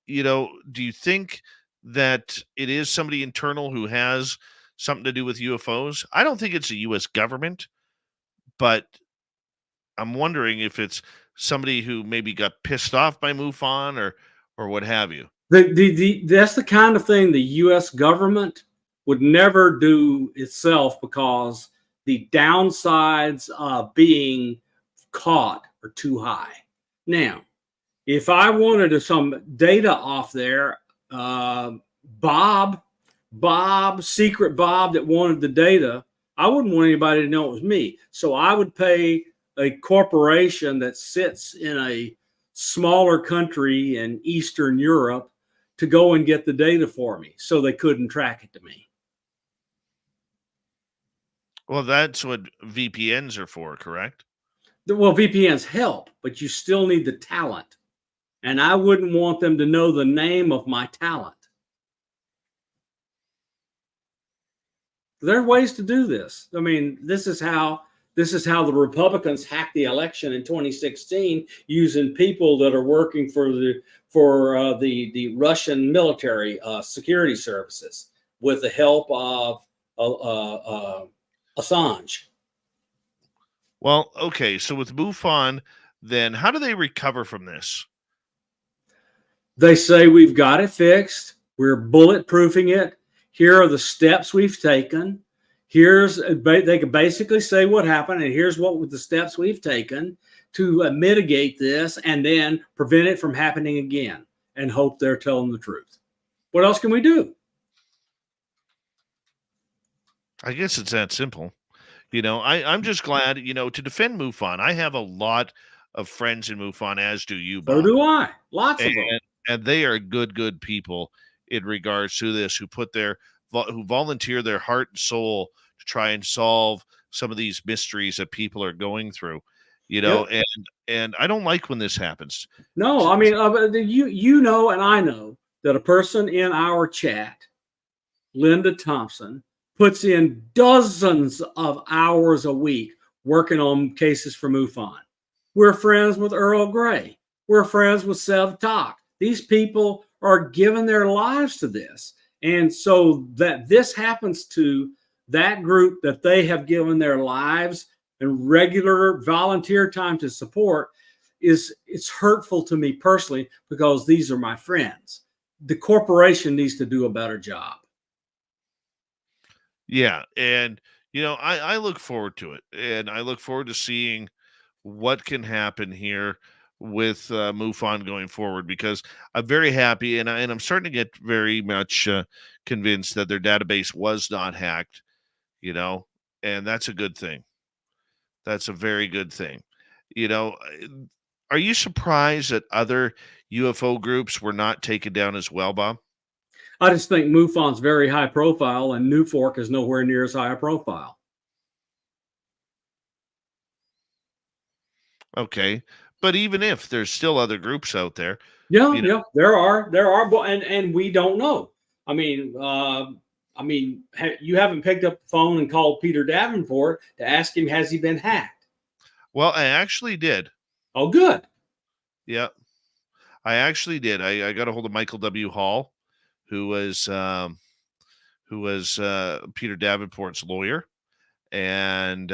You know, do you think that it is somebody internal who has something to do with UFOs? I don't think it's the U.S. government, but I'm wondering if it's somebody who maybe got pissed off by MUFON or what have you. That's the kind of thing the U.S. government would never do itself, because the downsides of being caught are too high. Now, if I wanted some data off there, Secret Bob that wanted the data, I wouldn't want anybody to know it was me. So I would pay a corporation that sits in a smaller country in Eastern Europe to go and get the data for me so they couldn't track it to me. Well, that's what VPNs are for, correct? Well, VPNs help, but you still need the talent. And I wouldn't want them to know the name of my talent. There are ways to do this. I mean, this is how the Republicans hacked the election in 2016 using people that are working for the Russian military security services with the help of Assange. Well, okay. So with MUFON, then how do they recover from this? They say we've got it fixed. We're bulletproofing it. Here are the steps we've taken. They can basically say what happened, and here's what the steps we've taken to mitigate this and then prevent it from happening again, and hope they're telling the truth. What else can we do? I guess it's that simple. I'm just glad, to defend MUFON. I have a lot of friends in MUFON, as do you, Bob. So do I. Lots of them. And they are good people in regards to this, who volunteer their heart and soul to try and solve some of these mysteries that people are going through, Yep. and I don't like when this happens. No, I mean, you know, and I know that a person in our chat, Linda Thompson, puts in dozens of hours a week working on cases for MUFON. We're friends with Earl Grey. We're friends with Sev Talk. These people are giving their lives to this. And so that this happens to that group that they have given their lives and regular volunteer time to support it's hurtful to me personally, because these are my friends. The corporation needs to do a better job. Yeah, and I look forward to it, and I look forward to seeing what can happen here with MUFON going forward, because I'm very happy, and I'm starting to get very much convinced that their database was not hacked, and that's a good thing. That's a very good thing. Are you surprised that other UFO groups were not taken down as well, Bob? I just think MUFON's very high profile, and NUFORC is nowhere near as high a profile. Okay, but even if there's still other groups out there, yeah, there are, and we don't know. I mean, you haven't picked up the phone and called Peter Davenport to ask him, has he been hacked? Well, I actually did. Oh, good. Yeah, I actually did. I got a hold of Michael W. Hall, who was Peter Davenport's lawyer, and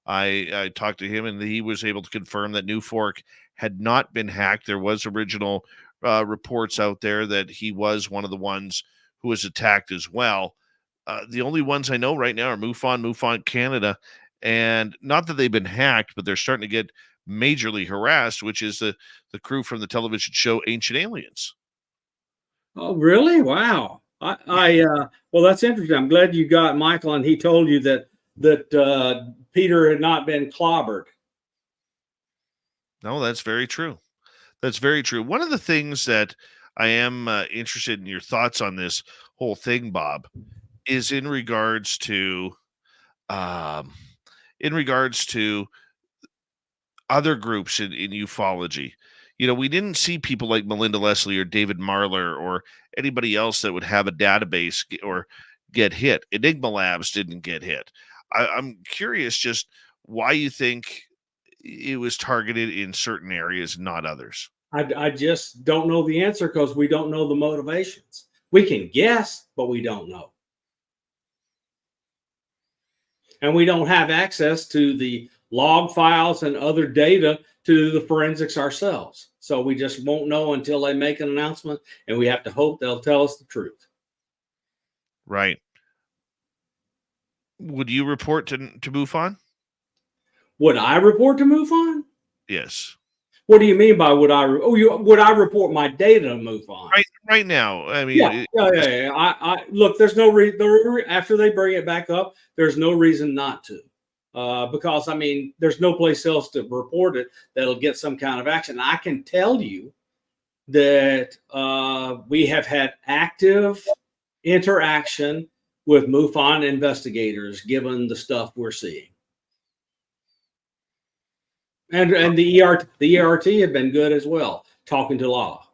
I talked to him, and he was able to confirm that NUFORC had not been hacked. There was original reports out there that he was one of the ones who was attacked as well. The only ones I know right now are MUFON Canada, and not that they've been hacked, but they're starting to get majorly harassed, which is the crew from the television show Ancient Aliens. Oh, really? Wow. Well, that's interesting. I'm glad you got Michael, and he told you that Peter had not been clobbered. No, that's very true. That's very true. One of the things that I am interested in your thoughts on this whole thing, Bob, is in regards to other groups in ufology. We didn't see people like Melinda Leslie or David Marler or anybody else that would have a database or get hit. Enigma Labs didn't get hit. I'm curious just why you think it was targeted in certain areas, not others. I just don't know the answer, because we don't know the motivations. We can guess, but we don't know. And we don't have access to the log files and other data to do the forensics ourselves. So we just won't know until they make an announcement, and we have to hope they'll tell us the truth. Right. Would you report to MUFON? Would I report to MUFON? Yes. What do you mean by would I? Would I report my data to MUFON? Right now. I mean, yeah. I look. There's no reason after they bring it back up. There's no reason not to, because I mean, there's no place else to report it that'll get some kind of action. I can tell you that we have had active interaction with MUFON investigators, given the stuff we're seeing. And the ERT have been good as well, talking to law.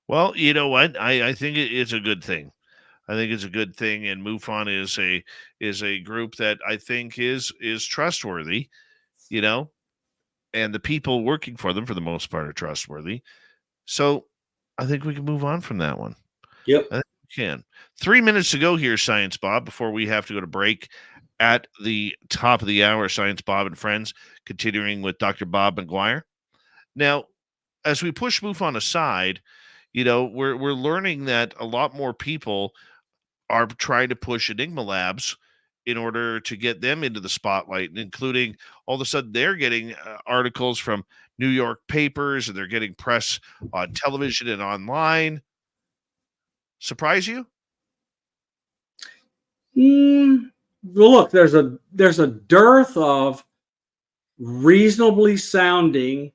Well, you know what? I think it's a good thing. I think it's a good thing, and MUFON is a group that I think is trustworthy, you know, and the people working for them, for the most part, are trustworthy. So I think we can move on from that one. Yep. I think we can. 3 minutes to go here, Science Bob, before we have to go to break at the top of the hour. Science Bob and Friends, continuing with Dr. Bob McGwier. Now, as we push MUFON aside, you know, we're learning that a lot more people are trying to push Enigma Labs in order to get them into the spotlight, including all of a sudden they're getting articles from New York papers, and they're getting press on television and online. Surprise you? Look, there's a dearth of reasonably sounding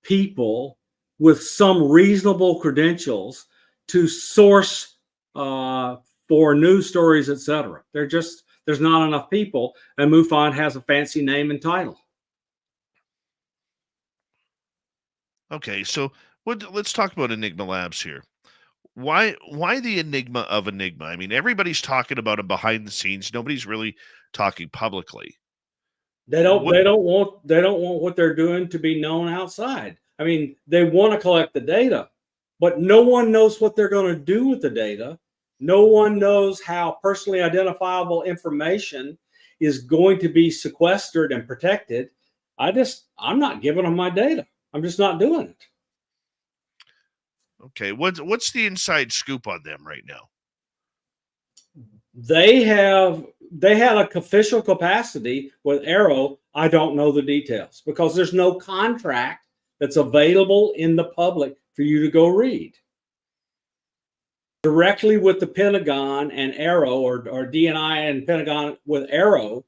people with some reasonable credentials to source for news stories, etc. There's not enough people, and MUFON has a fancy name and title. Okay, so let's talk about Enigma Labs here. Why the enigma of Enigma? I mean, everybody's talking about it behind the scenes. Nobody's really talking publicly. They don't want what they're doing to be known outside. I mean, they want to collect the data, but no one knows what they're going to do with the data. No one knows how personally identifiable information is going to be sequestered and protected. I'm not giving them my data. I'm just not doing it. Okay, what's the inside scoop on them right now? They had an official capacity with Arrow. I don't know the details because there's no contract that's available in the public for you to go read. Directly with the Pentagon and Arrow, or DNI and Pentagon with Arrow,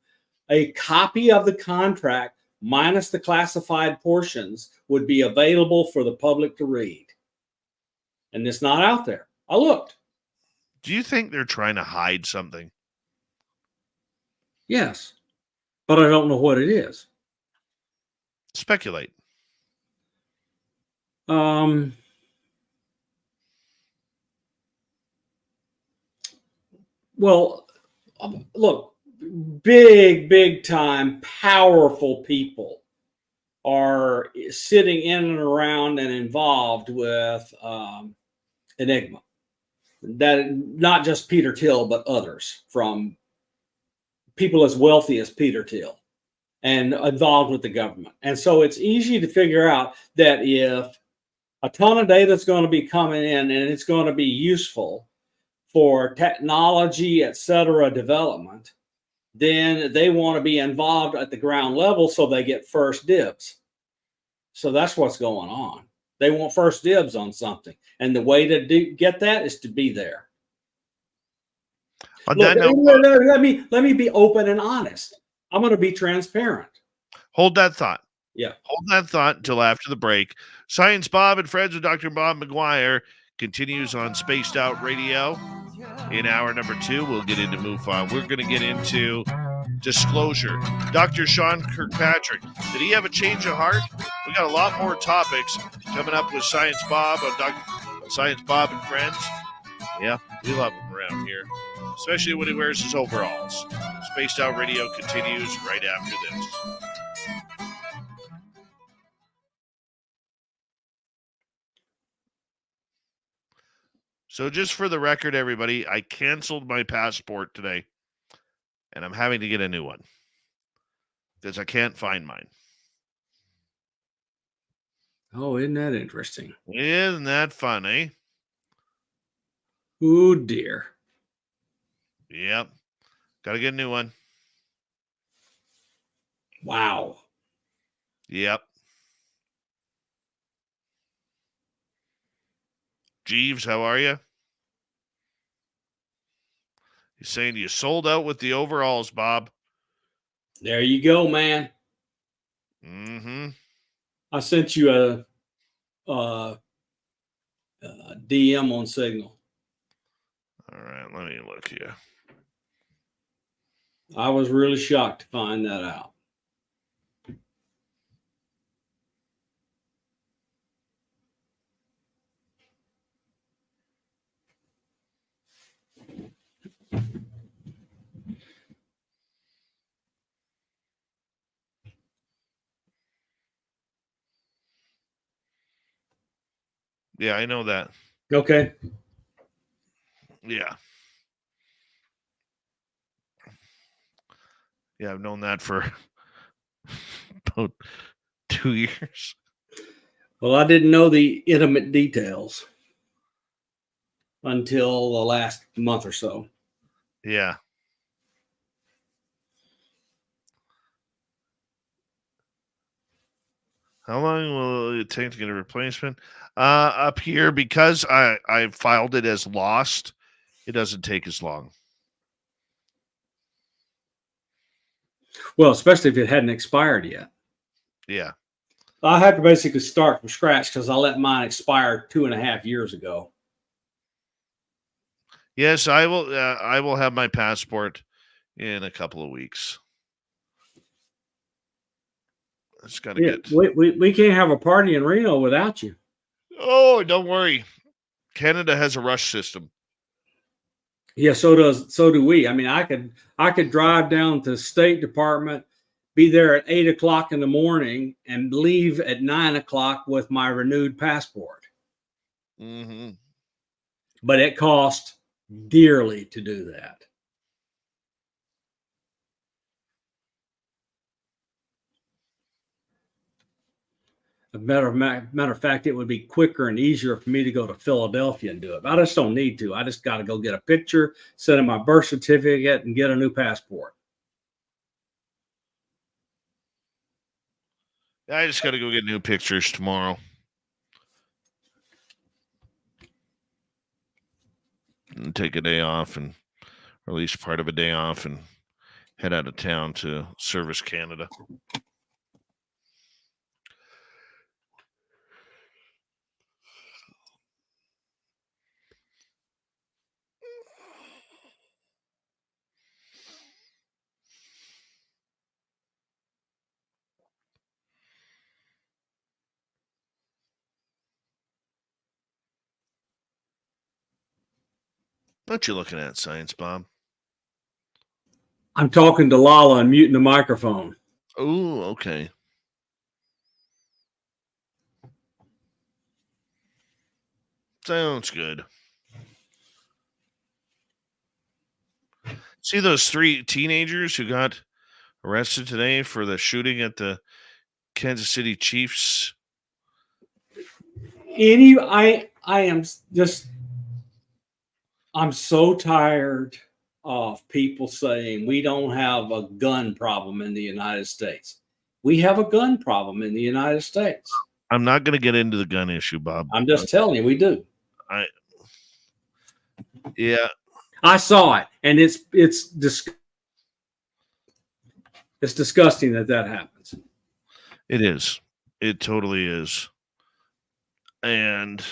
a copy of the contract minus the classified portions would be available for the public to read. And it's not out there. I looked. Do you think they're trying to hide something? Yes, but I don't know what it is. Speculate. Well, look, big time, powerful people are sitting in and around and involved with Enigma. That not just Peter Thiel, but others, from people as wealthy as Peter Thiel and involved with the government. And so it's easy to figure out that if a ton of data is going to be coming in and it's going to be useful for technology, etc. development, then they want to be involved at the ground level so they get first dibs. So that's what's going on. They want first dibs on something. And the way to get that is to be there. Look, let me be open and honest. I'm going to be transparent. Hold that thought. Yeah. Hold that thought until after the break. Science Bob and Friends with Dr. Bob McGwier continues on Spaced Out Radio. In hour number 2, we'll get into MUFON. We're going to get into disclosure. Dr. Sean Kirkpatrick, did he have a change of heart? We got a lot more topics coming up with Science Bob on Science Bob and Friends. Yeah, we love him around here, especially when he wears his overalls. Spaced Out Radio continues right after this. So just for the record, everybody, I canceled my passport today, and I'm having to get a new one because I can't find mine. Oh, isn't that interesting? Isn't that funny? Oh, dear. Yep. Got to get a new one. Wow. Yep. Jeeves, how are you? He's saying you sold out with the overalls, Bob. There you go, man. Mm-hmm. I sent you a DM on Signal. All right, let me look here. I was really shocked to find that out. Yeah, I know that. Okay. Yeah. Yeah, I've known that for about 2 years. Well, I didn't know the intimate details until the last month or so. Yeah. How long will it take to get a replacement? Up here, because I filed it as lost, it doesn't take as long. Well, especially if it hadn't expired yet. Yeah. I had to basically start from scratch because I let mine expire 2.5 years ago. Yes, I will. I will have my passport in a couple of weeks. It's got to Yeah, get. we can't have a party in Reno without you. Oh, don't worry. Canada has a rush system. Yeah, so do we. I mean, I could drive down to the State Department, be there at 8 o'clock in the morning, and leave at 9 o'clock with my renewed passport. Mm-hmm. But it costs dearly to do that. Matter of fact, it would be quicker and easier for me to go to Philadelphia and do it. But I just don't need to. I just got to go get a picture, send in my birth certificate, and get a new passport. I just got to go get new pictures tomorrow. And take a day off, and or at least part of a day off, and head out of town to service Canada. What you looking at, Science Bob? I'm talking to Lala and muting the microphone. Oh, okay. Sounds good. See those 3 teenagers who got arrested today for the shooting at the Kansas City Chiefs? I am just, I'm so tired of people saying we don't have a gun problem in the United States. We have a gun problem in the United States. I'm not going to get into the gun issue, Bob. I'm just telling you, we do. Yeah. I saw it, and it's disgusting that happens. It is. It totally is. And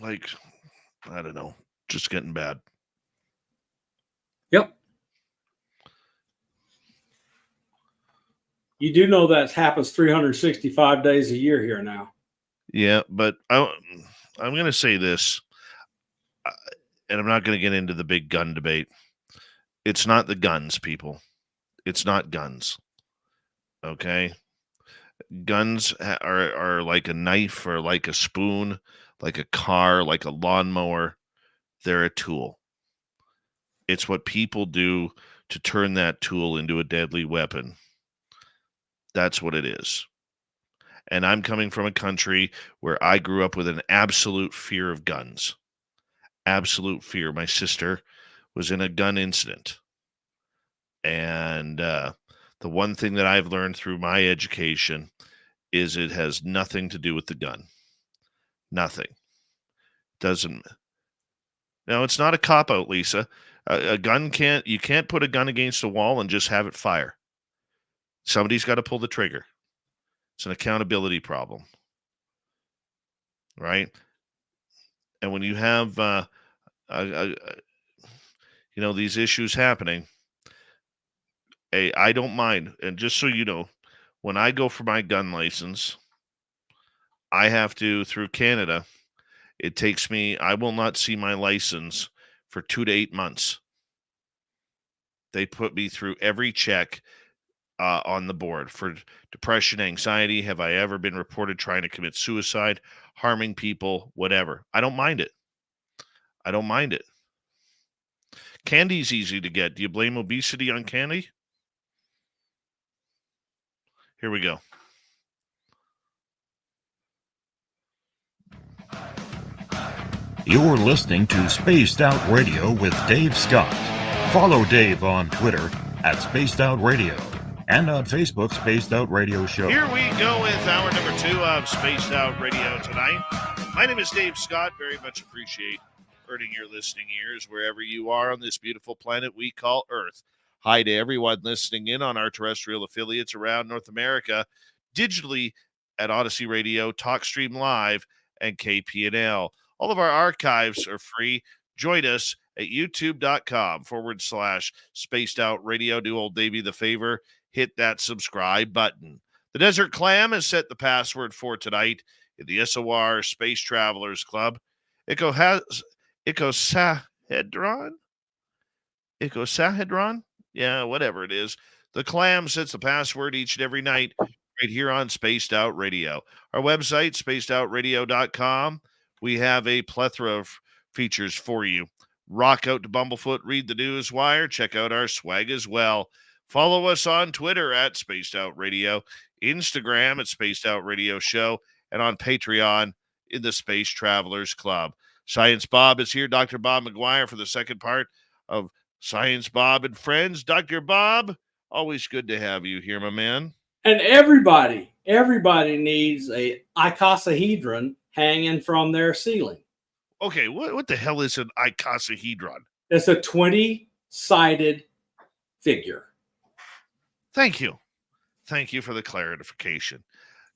like, I don't know, just getting bad. Yep. You do know that happens 365 days a year here now. Yeah, but I'm going to say this, and I'm not going to get into the big gun debate. It's not the guns, people. It's not guns. Okay? Guns are like a knife or like a spoon, like a car, like a lawnmower. They're a tool. It's what people do to turn that tool into a deadly weapon. That's what it is. And I'm coming from a country where I grew up with an absolute fear of guns. absolute fear. My sister was in a gun incident. And the one thing that I've learned through my education is it has nothing to do with the gun. Nothing. Doesn't. No, it's not a cop-out, Lisa. A gun you can't put a gun against a wall and just have it fire. Somebody's got to pull the trigger. It's an accountability problem. Right? And when you have, these issues happening, I don't mind. And just so you know, when I go for my gun license, I have to, through Canada, it takes me, I will not see my license for 2 to 8 months. They put me through every check on the board for depression, anxiety. Have I ever been reported trying to commit suicide, harming people, whatever? I don't mind it. I don't mind it. Candy's easy to get. Do you blame obesity on candy? Here we go. You're listening to Spaced Out Radio with Dave Scott. Follow Dave on Twitter at Spaced Out Radio and on Facebook, Spaced Out Radio Show. Here we go with hour number 2 of Spaced Out Radio tonight. My name is Dave Scott. Very much appreciate earning your listening ears wherever you are on this beautiful planet we call Earth. Hi to everyone listening in on our terrestrial affiliates around North America, digitally at Odyssey Radio, TalkStream Live, and KPNL. All of our archives are free. Join us at youtube.com/Spaced Out Radio. Do old Davey the favor. Hit that subscribe button. The Desert Clam has set the password for tonight in the SOR Space Travelers Club. Icosahedron? Yeah, whatever it is. The Clam sets the password each and every night right here on Spaced Out Radio. Our website, spacedoutradio.com. We have a plethora of features for you. Rock out to Bumblefoot, read the news wire, check out our swag as well. Follow us on Twitter at Spaced Out Radio, Instagram at Spaced Out Radio Show, and on Patreon in the Space Travelers Club. Science Bob is here, Dr. Bob McGwier, for the second part of Science Bob and Friends. Dr. Bob, always good to have you here, my man. And everybody needs a icosahedron hanging from their ceiling. Okay, what the hell is an icosahedron? It's a 20-sided figure. Thank you. Thank you for the clarification.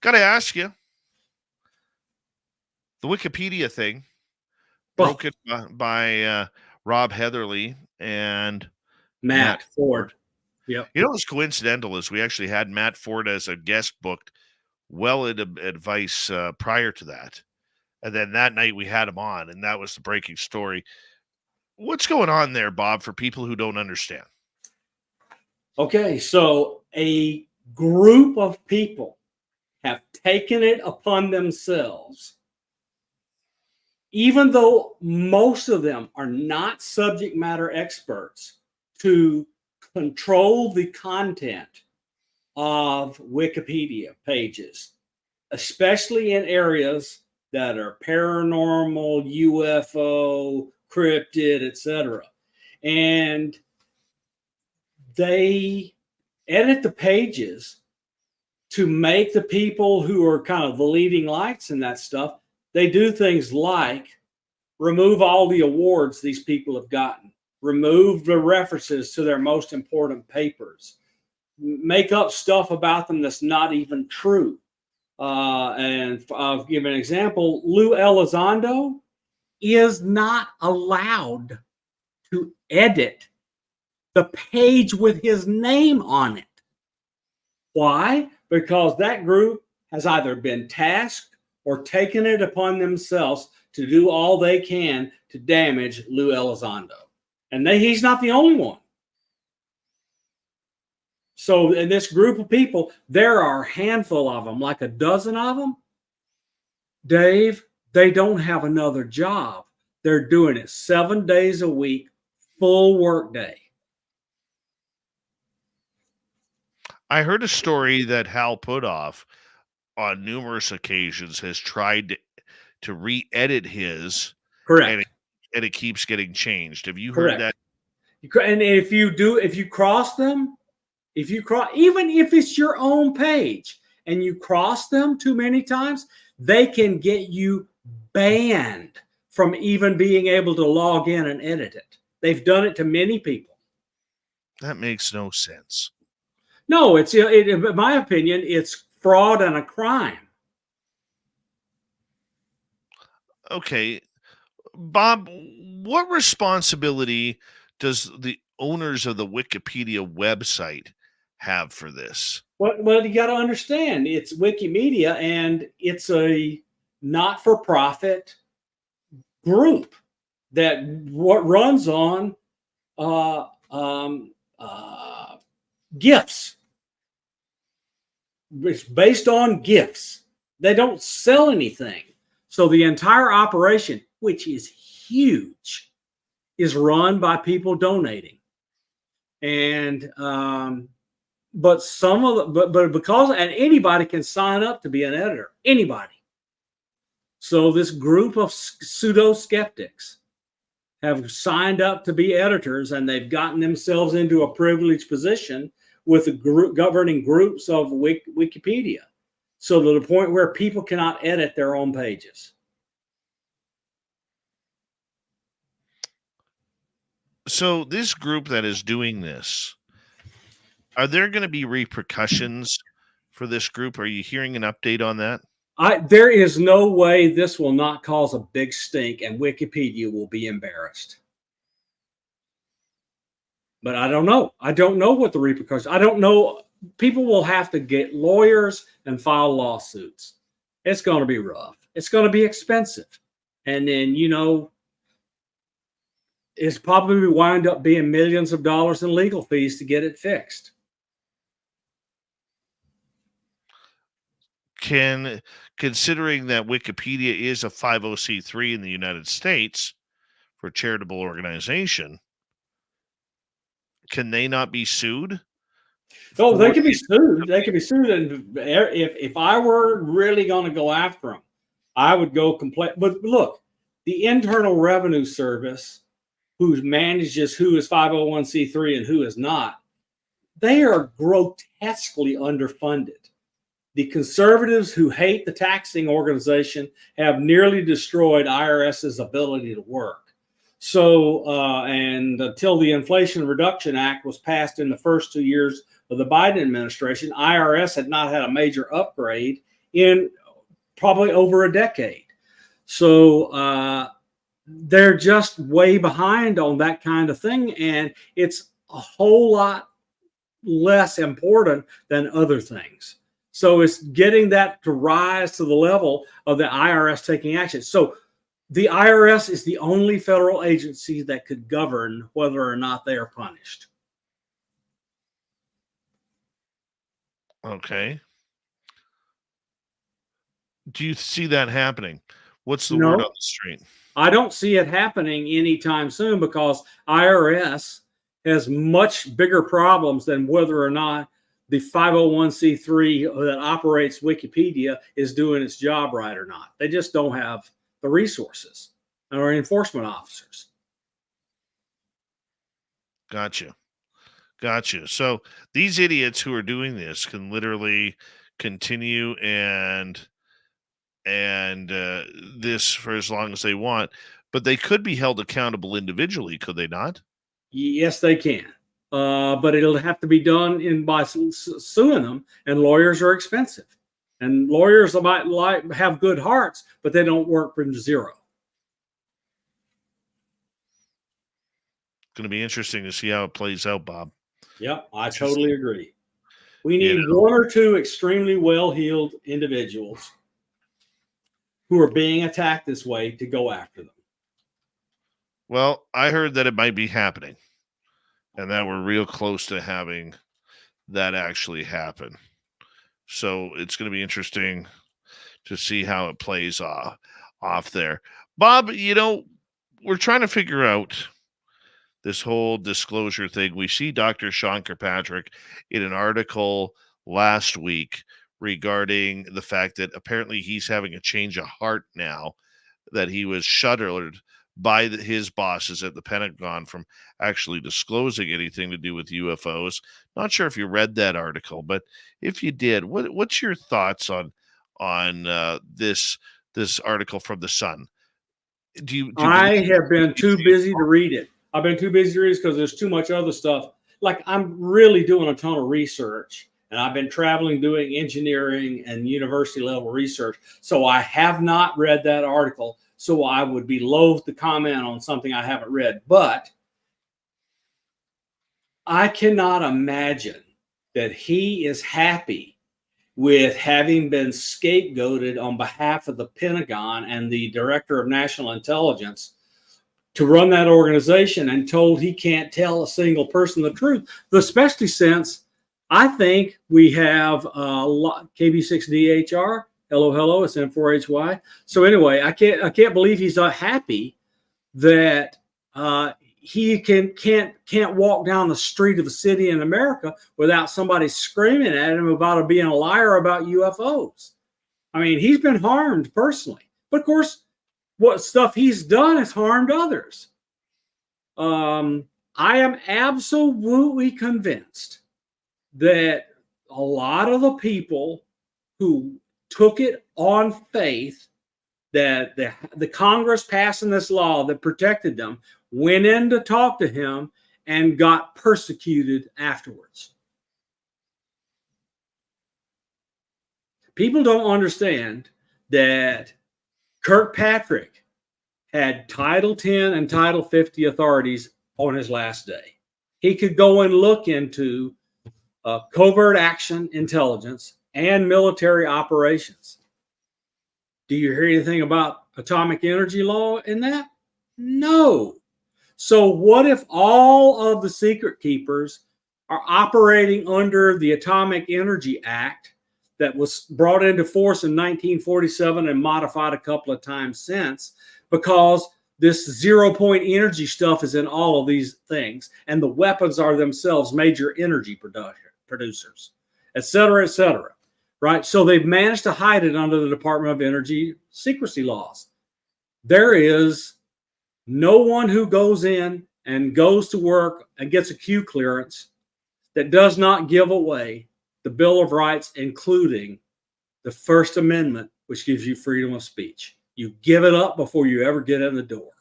Got to ask you, the Wikipedia thing, broken by Rob Heatherly and Matt Ford. Yep. You know what's coincidental is we actually had Matt Ford as a guest booked well in advice prior to that. And then that night we had him on, and that was the breaking story. What's going on there, Bob, for people who don't understand? Okay, so a group of people have taken it upon themselves, even though most of them are not subject matter experts, to control the content of Wikipedia pages, especially in areas that are paranormal, UFO, cryptid, etc. And they edit the pages to make the people who are kind of the leading lights in that stuff, they do things like remove all the awards these people have gotten, remove the references to their most important papers, make up stuff about them that's not even true. And I'll give an example. Lou Elizondo is not allowed to edit the page with his name on it. Why? Because that group has either been tasked or taken it upon themselves to do all they can to damage Lou Elizondo. And he's not the only one. So in this group of people, there are a handful of them, like a dozen of them. Dave, they don't have another job. They're doing it 7 days a week, full work day. I heard a story that Hal Puthoff on numerous occasions has tried to re-edit his. Correct. And and it keeps getting changed. Have you Correct. heard that? And if you cross them, even if it's your own page and you cross them too many times, they can get you banned from even being able to log in and edit it. They've done it to many people. That makes no sense. No, in my opinion, it's fraud and a crime. Okay, Bob, what responsibility does the owners of the Wikipedia website have for this? Well, you got to understand, it's Wikimedia, and it's a not-for-profit group that runs on gifts. It's based on gifts. They don't sell anything. So the entire operation, which is huge, is run by people donating. And but because anybody can sign up to be an editor, anybody. So this group of pseudo skeptics have signed up to be editors, and they've gotten themselves into a privileged position with the governing groups of Wikipedia. So to the point where people cannot edit their own pages. So this group that is doing this, are there going to be repercussions for this group? Are you hearing an update on that? There is no way this will not cause a big stink, and Wikipedia will be embarrassed. But I don't know. I don't know what the repercussions. I don't know. People will have to get lawyers and file lawsuits. It's going to be rough. It's going to be expensive. And then, it's probably wind up being millions of dollars in legal fees to get it fixed. Considering that Wikipedia is a 501c3 in the United States for a charitable organization, can they not be sued? Oh, they can be sued. They can be sued. And if I were really going to go after them, I would go complain. But look, the Internal Revenue Service, who manages who is 501c3 and who is not, they are grotesquely underfunded. The conservatives who hate the taxing organization have nearly destroyed IRS's ability to work. So, and until the Inflation Reduction Act was passed in the first 2 years of the Biden administration, IRS had not had a major upgrade in probably over a decade. So they're just way behind on that kind of thing. And it's a whole lot less important than other things. So it's getting that to rise to the level of the IRS taking action. So the IRS is the only federal agency that could govern whether or not they are punished. Okay. Do you see that happening? What's the No. word on the street? I don't see it happening anytime soon, because IRS has much bigger problems than whether or not the 501c3 that operates Wikipedia is doing its job right or not. They just don't have the resources or enforcement officers. Gotcha. So these idiots who are doing this can literally continue and this for as long as they want, but they could be held accountable individually, could they not? Yes, they can. But it'll have to be done by suing them, and lawyers are expensive. And lawyers might have good hearts, but they don't work from zero. It's going to be interesting to see how it plays out, Bob. Yep, I totally agree. We need one or two extremely well-heeled individuals who are being attacked this way to go after them. Well, I heard that it might be happening, and that we're real close to having that actually happen. So it's going to be interesting to see how it plays off there. Bob, we're trying to figure out this whole disclosure thing. We see Dr. Sean Kirkpatrick in an article last week regarding the fact that apparently he's having a change of heart now, that he was shuttered by his bosses at the Pentagon from actually disclosing anything to do with UFOs. Not sure if you read that article, but if you did, what's your thoughts on this article from the Sun? I have been too busy to read it. I've been too busy to read it because there's too much other stuff. Like, I'm really doing a ton of research, and I've been traveling doing engineering and university level research. So I have not read that article. So I would be loath to comment on something I haven't read. But I cannot imagine that he is happy with having been scapegoated on behalf of the Pentagon and the Director of National Intelligence to run that organization, and told he can't tell a single person the truth, especially since I think we have KB6DHR. Hello, it's M4HY. So anyway, I can't believe he's not happy that he can't walk down the street of a city in America without somebody screaming at him about being a liar about UFOs. I mean, he's been harmed personally, but of course, what stuff he's done has harmed others. I am absolutely convinced that a lot of the people who took it on faith that the Congress passing this law that protected them went in to talk to him and got persecuted afterwards. People don't understand that Kirkpatrick had Title 10 and Title 50 authorities on his last day. He could go and look into covert action intelligence and military operations. Do you hear anything about atomic energy law in that? No. So what if all of the secret keepers are operating under the Atomic Energy Act that was brought into force in 1947 and modified a couple of times since, because this 0-point energy stuff is in all of these things, and the weapons are themselves major energy producers, et cetera, right? So they've managed to hide it under the Department of Energy secrecy laws. There is no one who goes in and goes to work and gets a Q clearance that does not give away the Bill of Rights, including the First Amendment, which gives you freedom of speech. You give it up before you ever get in the door.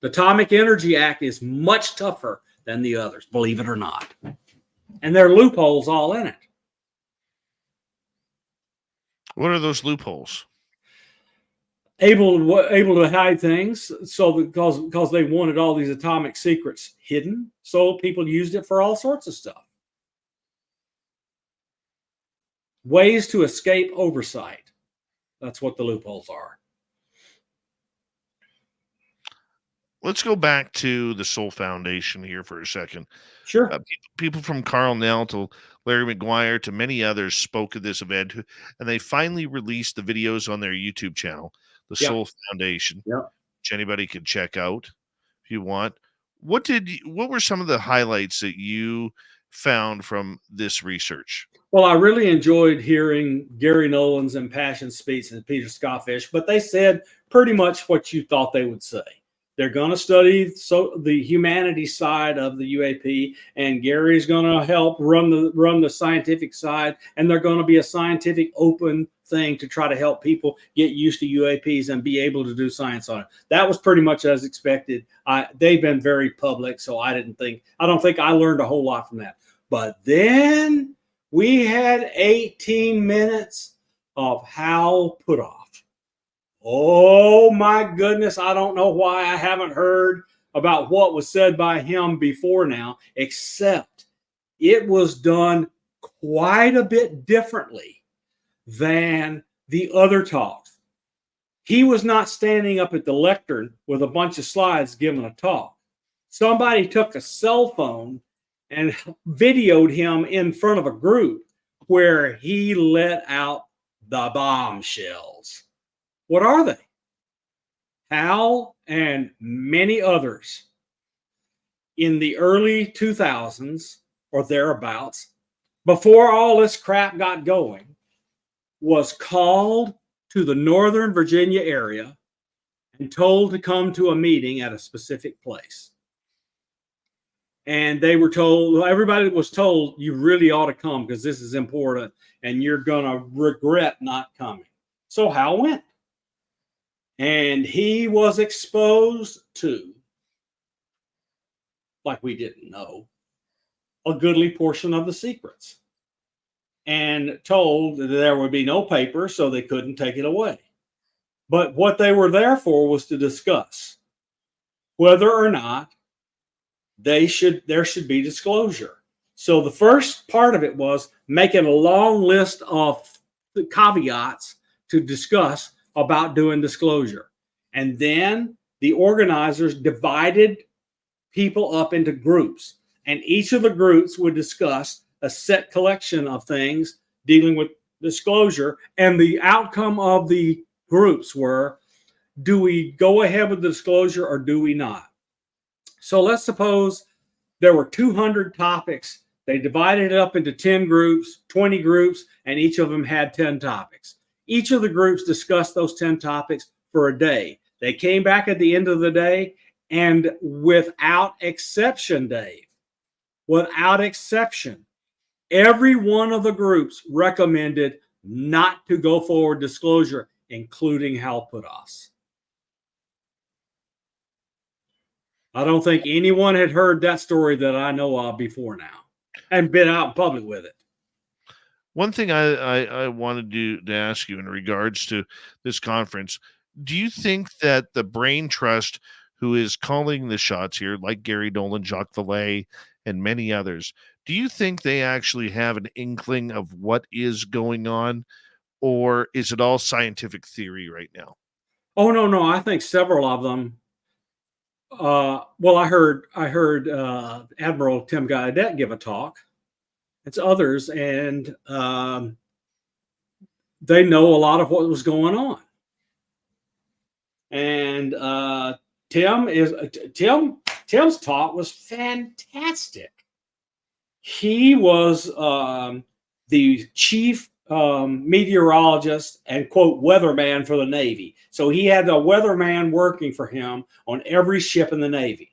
The Atomic Energy Act is much tougher than the others, believe it or not. And there are loopholes all in it. What are those loopholes? Able to hide things, so because they wanted all these atomic secrets hidden, so people used it for all sorts of stuff. Ways to escape oversight. That's what the loopholes are. Let's go back to the Soul Foundation here for a second. Sure. People from Carl Nell to Larry McGwier to many others spoke at this event, and they finally released the videos on their YouTube channel, the Soul Foundation, which anybody can check out if you want. What were some of the highlights that you found from this research? Well, I really enjoyed hearing Gary Nolan's impassioned speech and Peter Scoffish, but they said pretty much what you thought they would say. They're going to study the humanities side of the UAP, and Gary's going to help run the scientific side, and they're going to be a scientific open thing to try to help people get used to UAPs and be able to do science on it. That was pretty much as expected. They've been very public, so I don't think I learned a whole lot from that. But then we had 18 minutes of Hal Puthoff. Oh my goodness, I don't know why I haven't heard about what was said by him before now, except it was done quite a bit differently than the other talks. He was not standing up at the lectern with a bunch of slides giving a talk. Somebody took a cell phone and videoed him in front of a group where he let out the bombshells. What are they? Hal and many others in the early 2000s or thereabouts, before all this crap got going, was called to the Northern Virginia area and told to come to a meeting at a specific place. And they were told, everybody was told, you really ought to come because this is important and you're going to regret not coming. So Hal went. And he was exposed to, like we didn't know, a goodly portion of the secrets. And told that there would be no paper, so they couldn't take it away. But what they were there for was to discuss whether or not there should be disclosure. So the first part of it was making a long list of caveats to discuss about doing disclosure. And then the organizers divided people up into groups, and each of the groups would discuss a set collection of things dealing with disclosure. And the outcome of the groups were, do we go ahead with the disclosure or do we not? So let's suppose there were 200 topics. They divided it up into 10 groups, 20 groups, and each of them had 10 topics. Each of the groups discussed those 10 topics for a day. They came back at the end of the day, and without exception, Dave, without exception, every one of the groups recommended not to go forward disclosure, including Hal Puthoff's. I don't think anyone had heard that story that I know of before now and been out in public with it. One thing I wanted to ask you in regards to this conference, do you think that the brain trust who is calling the shots here, like Gary Dolan, Jacques Vallée, and many others, do you think they actually have an inkling of what is going on, or is it all scientific theory right now? Oh, no. I think several of them. Well, I heard Admiral Tim Gaudet give a talk. It's others, and they know a lot of what was going on. And Tim's talk was fantastic. He was the chief meteorologist and, quote, weatherman for the Navy. So he had a weatherman working for him on every ship in the Navy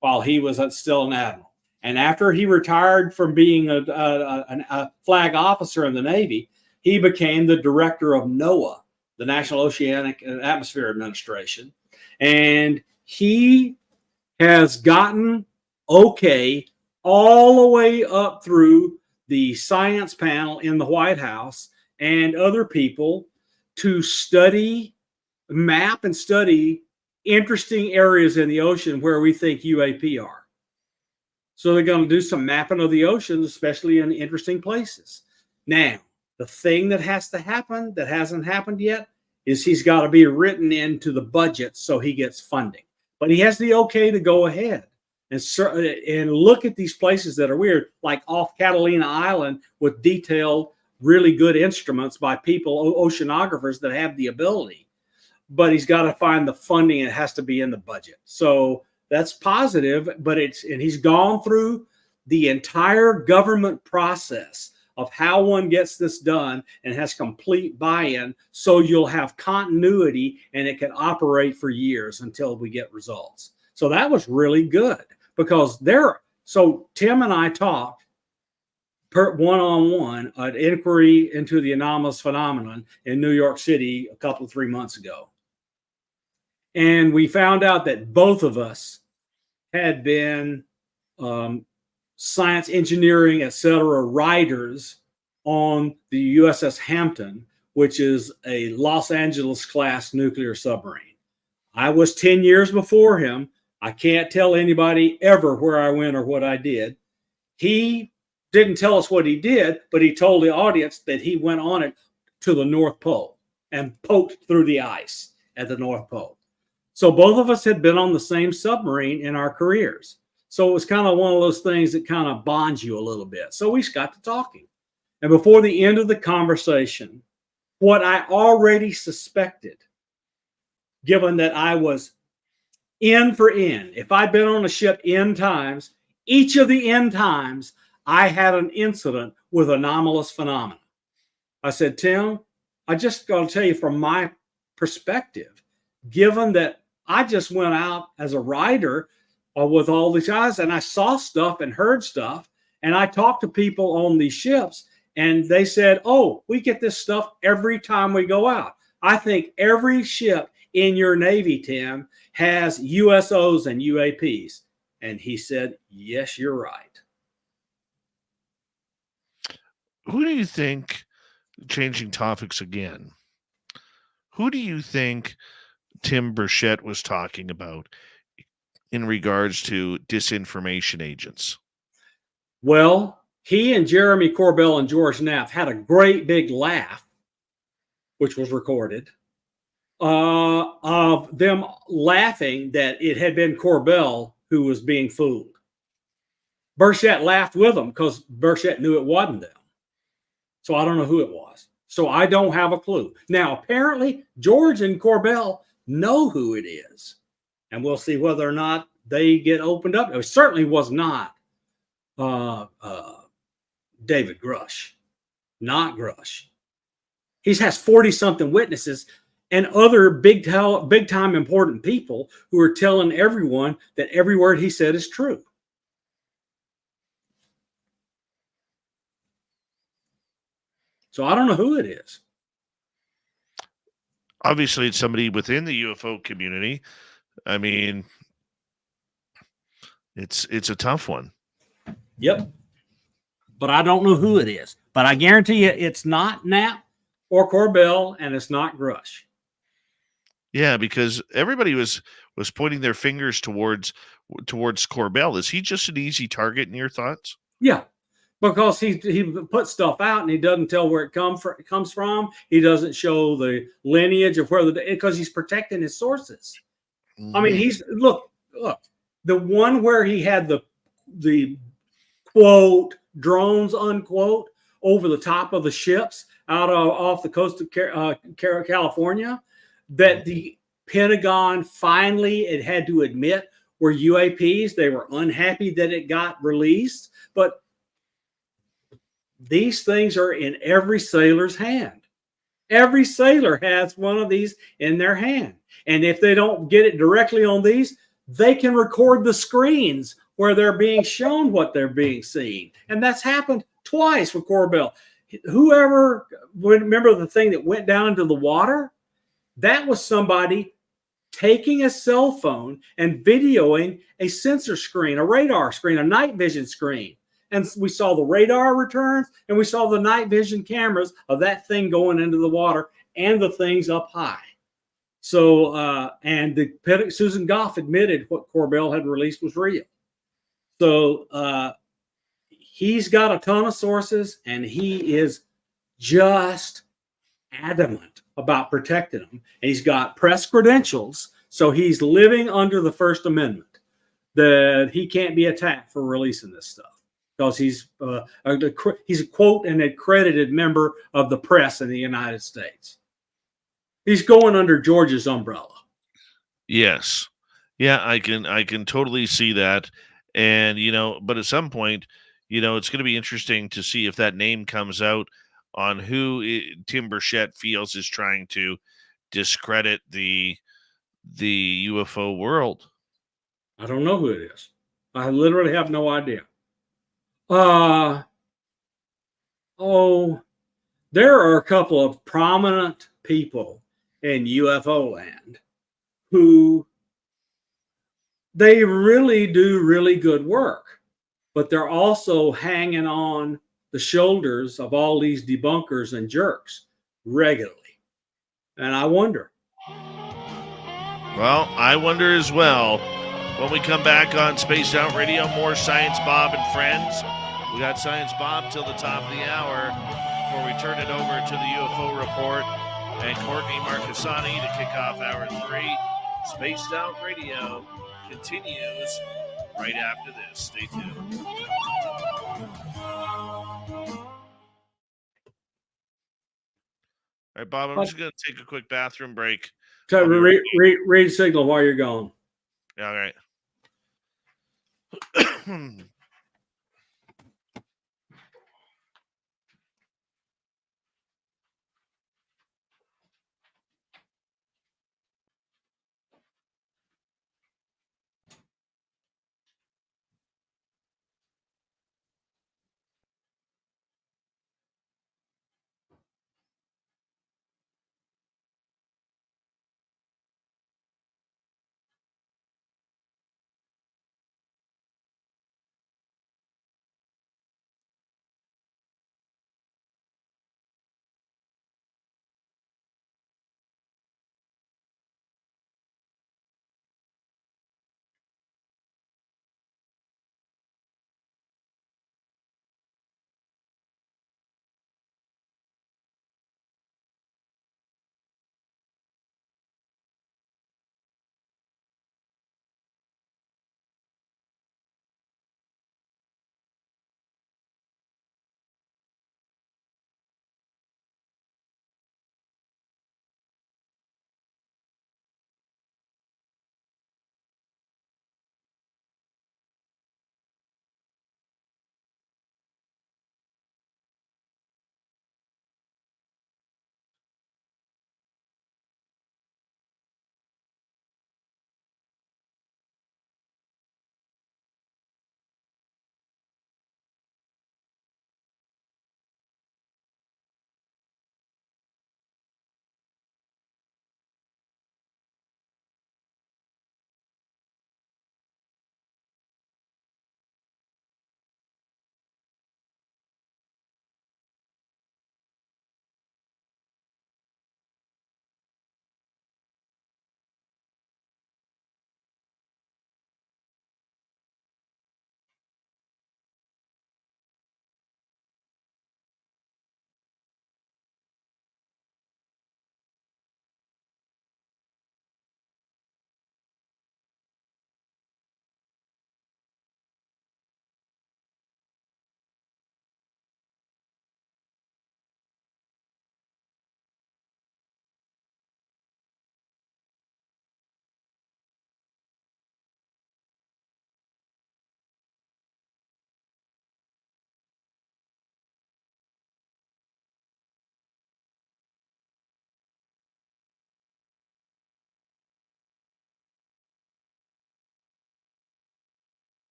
while he was still an admiral. And after he retired from being a flag officer in the Navy, he became the director of NOAA, the National Oceanic and Atmosphere Administration. And he has gotten okay all the way up through the science panel in the White House and other people to map and study interesting areas in the ocean where we think UAP are. So they're going to do some mapping of the oceans, especially in interesting places. Now, the thing that has to happen that hasn't happened yet is he's got to be written into the budget so he gets funding. But he has the okay to go ahead and look at these places that are weird, like off Catalina Island with detailed, really good instruments by people, oceanographers that have the ability. But he's got to find the funding. It has to be in the budget. So that's positive, but he's gone through the entire government process of how one gets this done and has complete buy-in, so you'll have continuity and it can operate for years until we get results. So that was really good because so Tim and I talked one-on-one an inquiry into the anomalous phenomenon in New York City 3 months ago. And we found out that both of us had been science, engineering, etc. writers on the USS Hampton, which is a Los Angeles class nuclear submarine. I was 10 years before him. I can't tell anybody ever where I went or what I did. He didn't tell us what he did, but he told the audience that he went on it to the North Pole and poked through the ice at the North Pole. So both of us had been on the same submarine in our careers. So it was kind of one of those things that kind of bonds you a little bit. So we got to talking. And before the end of the conversation, what I already suspected, given that I was N for N, if I'd been on a ship N times, each of the N times, I had an incident with anomalous phenomena. I said, Tim, I just got to tell you from my perspective, given that I just went out as a writer with all these guys and I saw stuff and heard stuff, and I talked to people on these ships, and they said, oh, we get this stuff every time we go out. I think every ship in your Navy, Tim, has USOs and UAPs. And he said, yes, you're right. Who do you think, changing topics again, who do you think Tim Burchett was talking about in regards to disinformation agents? Well, he and Jeremy Corbell and George Knapp had a great big laugh, which was recorded, of them laughing that it had been Corbell who was being fooled. Burchett laughed with them because Burchett knew it wasn't them. So I don't know who it was. So I don't have a clue. Now, apparently, George and Corbell know who it is. And we'll see whether or not they get opened up. It certainly was not David Grush. Not Grush. He has 40-something witnesses and other big time important people who are telling everyone that every word he said is true. So I don't know who it is. Obviously, it's somebody within the UFO community. I mean, it's a tough one. Yep. But I don't know who it is. But I guarantee you it's not Knapp or Corbell, and it's not Grush. Yeah, because everybody was pointing their fingers towards Corbell. Is he just an easy target in your thoughts? Yeah. Because he puts stuff out and he doesn't tell where it comes from. He doesn't show the lineage of where because he's protecting his sources. Mm-hmm. I mean, he's look, the one where he had the quote drones unquote over the top of the ships off the coast of California, that the Pentagon finally it had to admit were UAPs. They were unhappy that it got released, but these things are in every sailor's hand. Every sailor has one of these in their hand. And if they don't get it directly on these, they can record the screens where they're being shown what they're being seen. And that's happened twice with Corbell. Whoever remember the thing that went down into the water, that was somebody taking a cell phone and videoing a sensor screen, a radar screen, a night vision screen. And we saw the radar returns and we saw the night vision cameras of that thing going into the water and the things up high. So, and Susan Goff admitted what Corbell had released was real. So he's got a ton of sources and he is just adamant about protecting them. And he's got press credentials. So he's living under the First Amendment that he can't be attacked for releasing this stuff. Because he's a quote an accredited member of the press in the United States. He's going under George's umbrella. Yes, yeah, I can totally see that, and but at some point, it's going to be interesting to see if that name comes out on who Tim Burchett feels is trying to discredit the UFO world. I don't know who it is. I literally have no idea. There are a couple of prominent people in UFO land who they really do really good work, but they're also hanging on the shoulders of all these debunkers and jerks regularly. And I wonder. Well, I wonder as well. When we come back on Spaced Out Radio, more Science Bob and friends. We got Science Bob till the top of the hour before we turn it over to the UFO Report and Courtney Marcassani to kick off hour 3. Spaced Out Radio continues right after this. Stay tuned. All right, Bob, I'm just going to take a quick bathroom break. Read signal while you're gone. All right.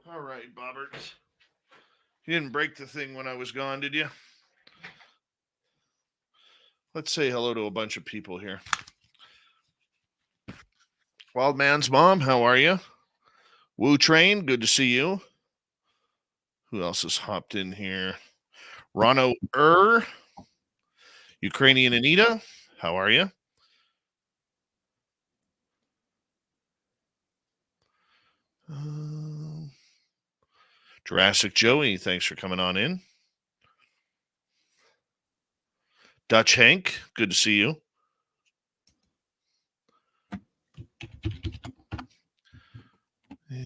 All right, Bobbert. You didn't break the thing when I was gone, did you? Let's say hello to a bunch of people here. Wild Man's mom, how are you? Woo Train, good to see you. Who else has hopped in here? Rono Ukrainian Anita, how are you? Jurassic Joey, thanks for coming on in. Dutch Hank, good to see you.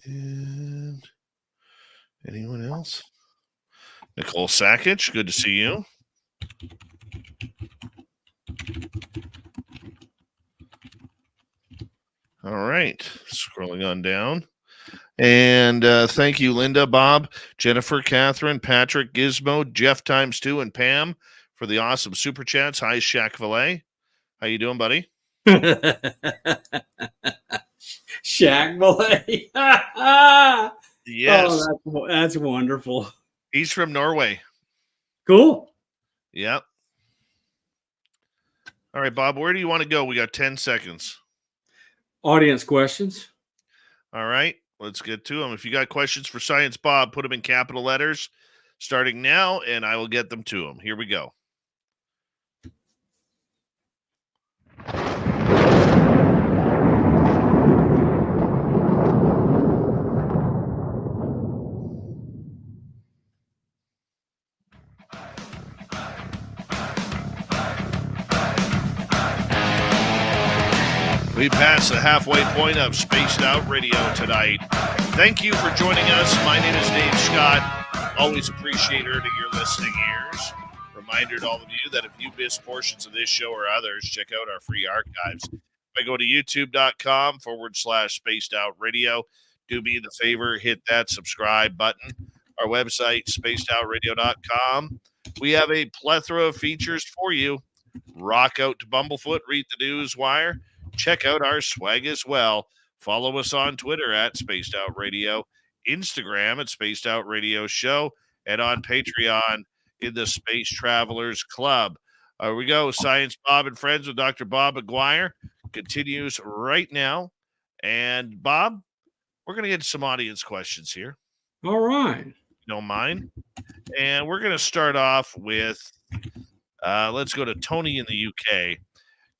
And anyone else? Nicole Sakic, good to see you. All right, scrolling on down. And thank you, Linda, Bob, Jennifer, Catherine, Patrick, Gizmo, Jeff ×2, and Pam for the awesome super chats. Hi, Shaq Valet. How you doing, buddy? Shaq Malay. Yes. Oh, that's wonderful. He's from Norway. Cool. Yep. All right, Bob, where do you want to go? We got 10 seconds. Audience questions. All right, let's get to them. If you got questions for Science Bob, put them in capital letters starting now, and I will get them to him. Here we go. We passed the halfway point of Spaced Out Radio tonight. Thank you for joining us. My name is Dave Scott. Always appreciate earning your listening ears. Reminder to all of you that if you missed portions of this show or others, check out our free archives. If I go to youtube.com/Spaced Out Radio, do me the favor, hit that subscribe button. Our website, spacedoutradio.com. We have a plethora of features for you. Rock out to Bumblefoot, read the news wire. Check out our swag as well. Follow us on Twitter at Spaced Out Radio, Instagram at Spaced Out Radio Show, and on Patreon in the Space Travelers Club. Here we go. Science Bob and Friends with Dr. Bob McGwier continues right now. And Bob, we're going to get some audience questions here. All right. You don't mind? And we're going to start off with, let's go to Tony in the UK.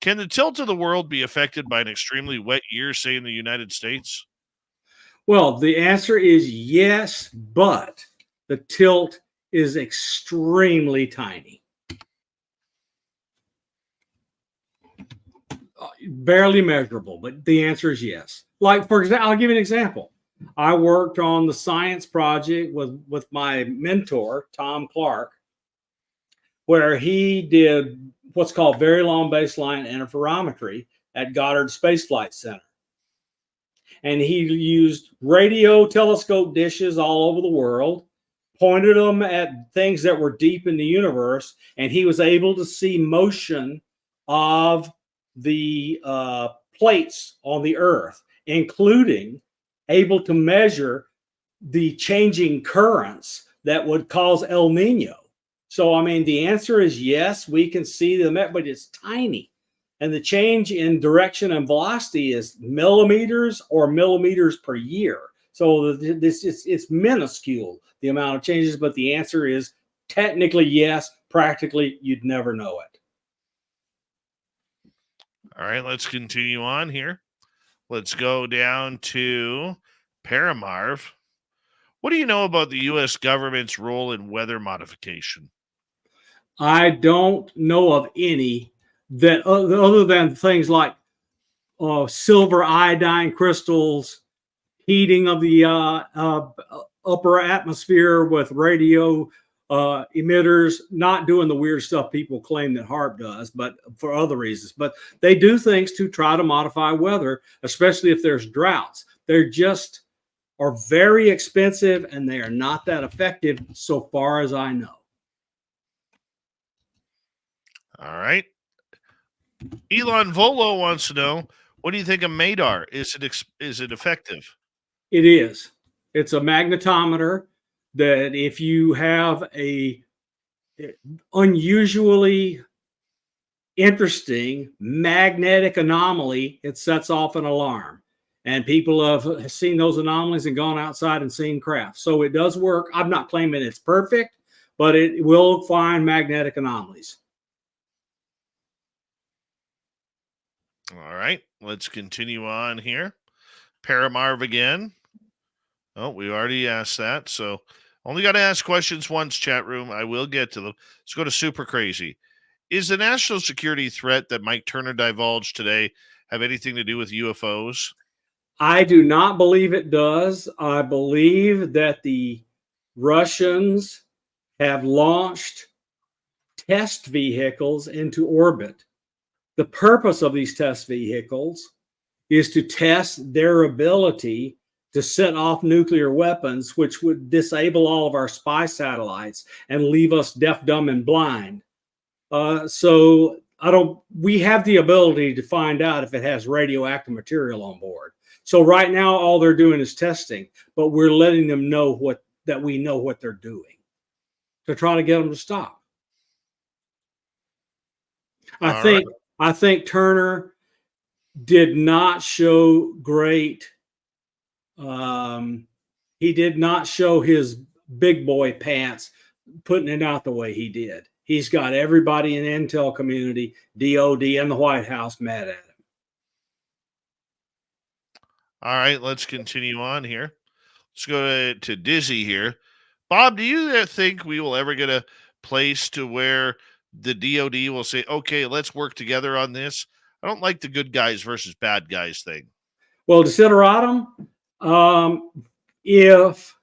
Can the tilt of the world be affected by an extremely wet year, say in the United States? Well, the answer is yes, but the tilt is extremely tiny. Barely measurable, but the answer is yes. Like, for example, I'll give you an example. I worked on the science project with my mentor, Tom Clark, where he did what's called very long baseline interferometry at Goddard Space Flight Center. And he used radio telescope dishes all over the world, pointed them at things that were deep in the universe, and he was able to see motion of the plates on the Earth, including able to measure the changing currents that would cause El Nino. So, I mean, the answer is yes, we can see them, but it's tiny. And the change in direction and velocity is millimeters or millimeters per year. So it's minuscule, the amount of changes, but the answer is technically yes, practically you'd never know it. All right, let's continue on here. Let's go down to Paramarv. What do you know about the U.S. government's role in weather modification? I don't know of any that other than things like silver iodine crystals, heating of the upper atmosphere with radio emitters, not doing the weird stuff people claim that HAARP does, but for other reasons. But they do things to try to modify weather, especially if there's droughts. They're just are very expensive and they are not that effective so far as I know. All right. Elon Volo wants to know, what do you think of MADAR? Is it effective? It is. It's a magnetometer that if you have a unusually interesting magnetic anomaly, it sets off an alarm. And people have seen those anomalies and gone outside and seen craft. So it does work. I'm not claiming it's perfect, but it will find magnetic anomalies. All right, let's continue on here. Paramarv again. Oh, we already asked that. So only got to ask questions once, chat room. I will get to them. Let's go to Super Crazy. Is the national security threat that Mike Turner divulged today have anything to do with UFOs? I do not believe it does. I believe that the Russians have launched test vehicles into orbit. The purpose of these test vehicles is to test their ability to set off nuclear weapons, which would disable all of our spy satellites and leave us deaf, dumb, and blind. So we have the ability to find out if it has radioactive material on board. So right now, all they're doing is testing, but we're letting them know that we know what they're doing to try to get them to stop. I think Turner did not show great. He did not show his big boy pants putting it out the way he did. He's got everybody in the intel community, DOD, and the White House mad at him. All right, let's continue on here. Let's go to Dizzy here. Bob, do you think we will ever get a place to where the DOD will say, okay, let's work together on this? I don't like the good guys versus bad guys thing. Well, desideratum, if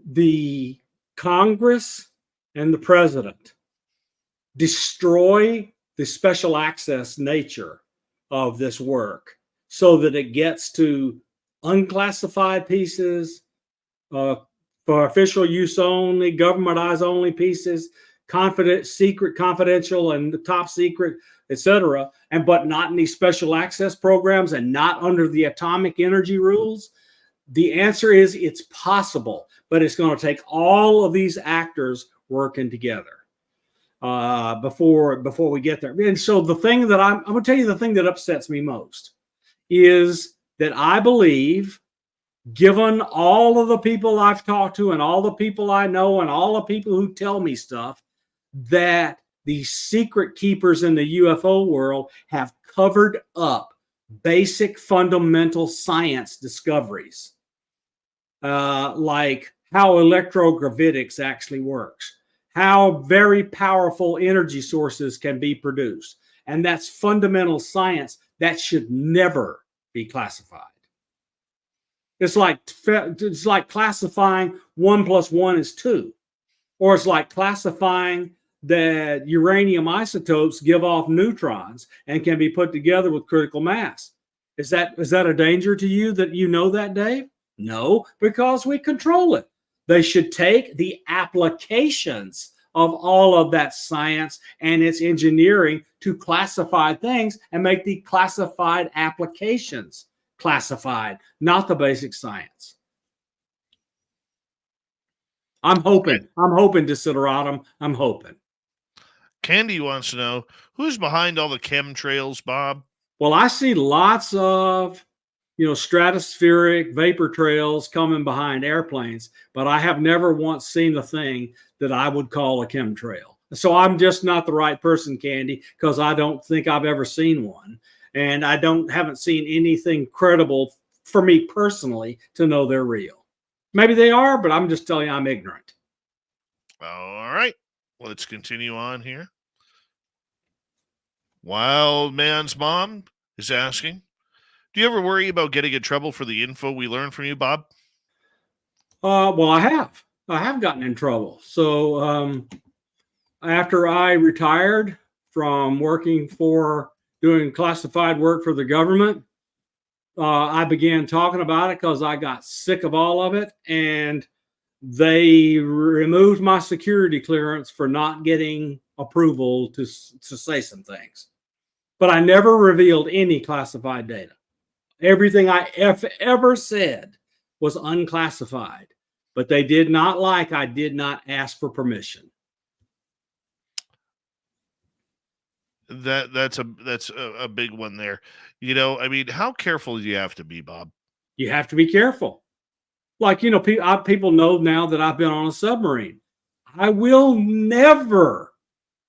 the Congress and the president destroy the special access nature of this work so that it gets to unclassified pieces, for official use only, government eyes only pieces, secret, confidential, and the top secret, etc., but not in these special access programs and not under the atomic energy rules. The answer is it's possible, but it's going to take all of these actors working together before we get there. And so the thing that I'm going to tell you, the thing that upsets me most is that I believe, given all of the people I've talked to and all the people I know and all the people who tell me stuff, that the secret keepers in the UFO world have covered up basic fundamental science discoveries, like how electrogravitics actually works, how very powerful energy sources can be produced. And that's fundamental science that should never be classified. It's like classifying 1 + 1 is 2, or it's like classifying that uranium isotopes give off neutrons and can be put together with critical mass. Is that a danger to you that you know that, Dave? No, because we control it. They should take the applications of all of that science and its engineering to classify things and make the classified applications classified, not the basic science. I'm hoping, desideratum. I'm hoping. Candy wants to know, who's behind all the chemtrails, Bob? Well, I see lots of, stratospheric vapor trails coming behind airplanes, but I have never once seen a thing that I would call a chemtrail. So I'm just not the right person, Candy, because I don't think I've ever seen one. And I haven't seen anything credible for me personally to know they're real. Maybe they are, but I'm just telling you I'm ignorant. All right. Let's continue on here. Wild Man's mom is asking, do you ever worry about getting in trouble for the info we learned from you, Bob? Well, I have gotten in trouble. So after I retired from doing classified work for the government, I began talking about it because I got sick of all of it, and they removed my security clearance for not getting approval to say some things. But I never revealed any classified data. Everything I ever said was unclassified, but they did not like I did not ask for permission. That's a big one there. You know, I mean, how careful do you have to be, Bob? You have to be careful. Like, you know, people know now that I've been on a submarine. I will never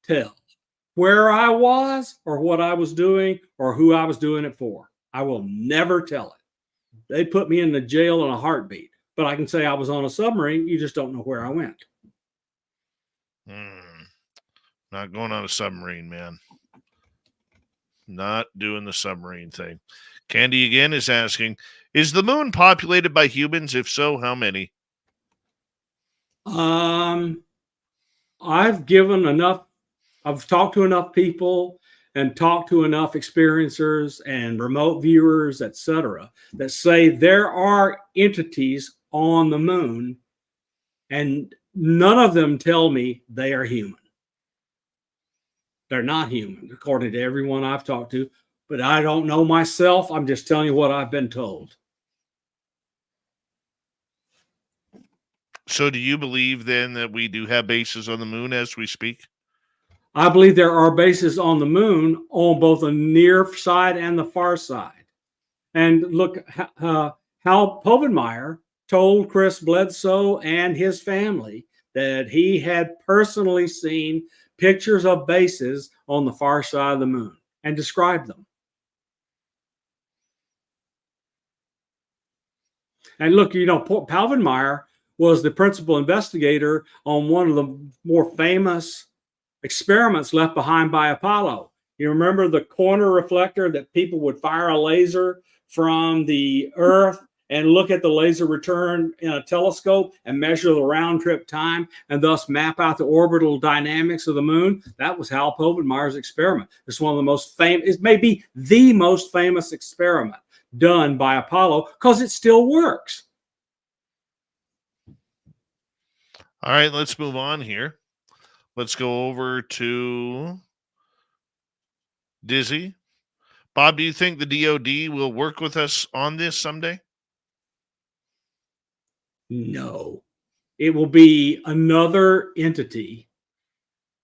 tell where I was or what I was doing or who I was doing it for. I will never tell it. They put me in the jail in a heartbeat, but I can say I was on a submarine. You just don't know where I went. Not going on a submarine, man. Not doing the submarine thing. Candy again is asking, is the moon populated by humans? If so, how many? I've given enough, I've talked to enough people and talked to enough experiencers and remote viewers, etc., that say there are entities on the moon, and none of them tell me they are human. They're not human, according to everyone I've talked to, but I don't know myself. I'm just telling you what I've been told. So do you believe then that we do have bases on the moon as we speak? I believe there are bases on the moon on both the near side and the far side. And look, Hal Povenmire told Chris Bledsoe and his family that he had personally seen pictures of bases on the far side of the moon and described them. And look, you know, Povenmire was the principal investigator on one of the more famous experiments left behind by Apollo. You remember the corner reflector that people would fire a laser from the Earth and look at the laser return in a telescope and measure the round trip time and thus map out the orbital dynamics of the moon? That was Hal Povenmire's experiment. It's one of the most famous, it may be the most famous experiment done by Apollo because it still works. All right, let's move on here. Let's go over to Dizzy. Bob, do you think the DOD will work with us on this someday? No. It will be another entity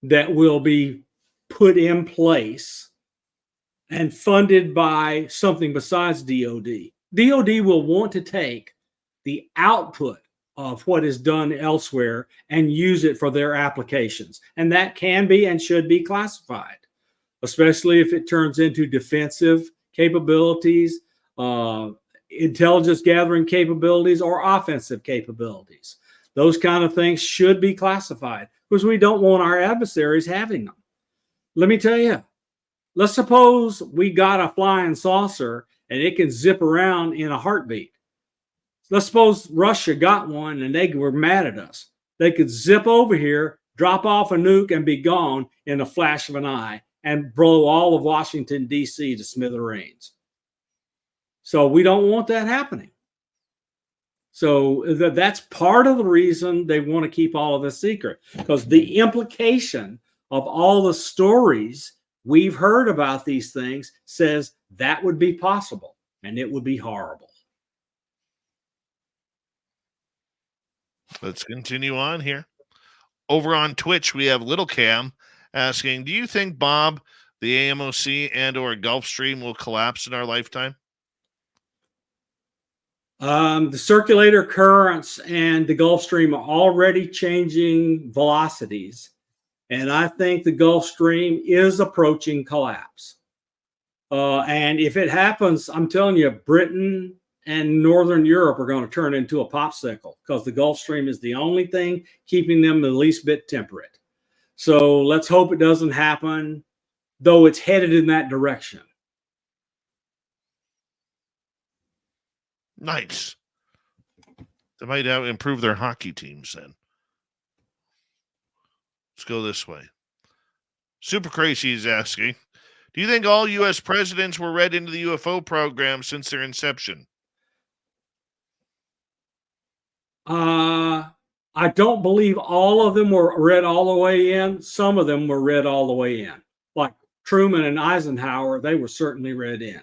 that will be put in place and funded by something besides DOD. DOD will want to take the output of what is done elsewhere and use it for their applications. And that can be and should be classified, especially if it turns into defensive capabilities, intelligence gathering capabilities, or offensive capabilities. Those kind of things should be classified because we don't want our adversaries having them. Let me tell you, let's suppose we got a flying saucer and it can zip around in a heartbeat. Let's suppose Russia got one and they were mad at us. They could zip over here, drop off a nuke, and be gone in a flash of an eye and blow all of Washington, D.C. to smithereens. So we don't want that happening. So that's part of the reason they want to keep all of this secret, because the implication of all the stories we've heard about these things says that would be possible, and it would be horrible. Let's continue on here. Over on Twitch, we have Little Cam asking, do you think, Bob, the AMOC and or Gulf Stream will collapse in our lifetime? The circulator currents and the Gulf Stream are already changing velocities. And I think the Gulf Stream is approaching collapse. And if it happens, I'm telling you, Britain and Northern Europe are going to turn into a popsicle because the Gulf Stream is the only thing keeping them the least bit temperate. So let's hope it doesn't happen, though it's headed in that direction. Nice. They might improve their hockey teams then. Let's go this way. Super Crazy is asking, do you think all U.S. presidents were read into the UFO program since their inception? I don't believe all of them were read all the way in. Some of them were read all the way in. Like Truman and Eisenhower, they were certainly read in.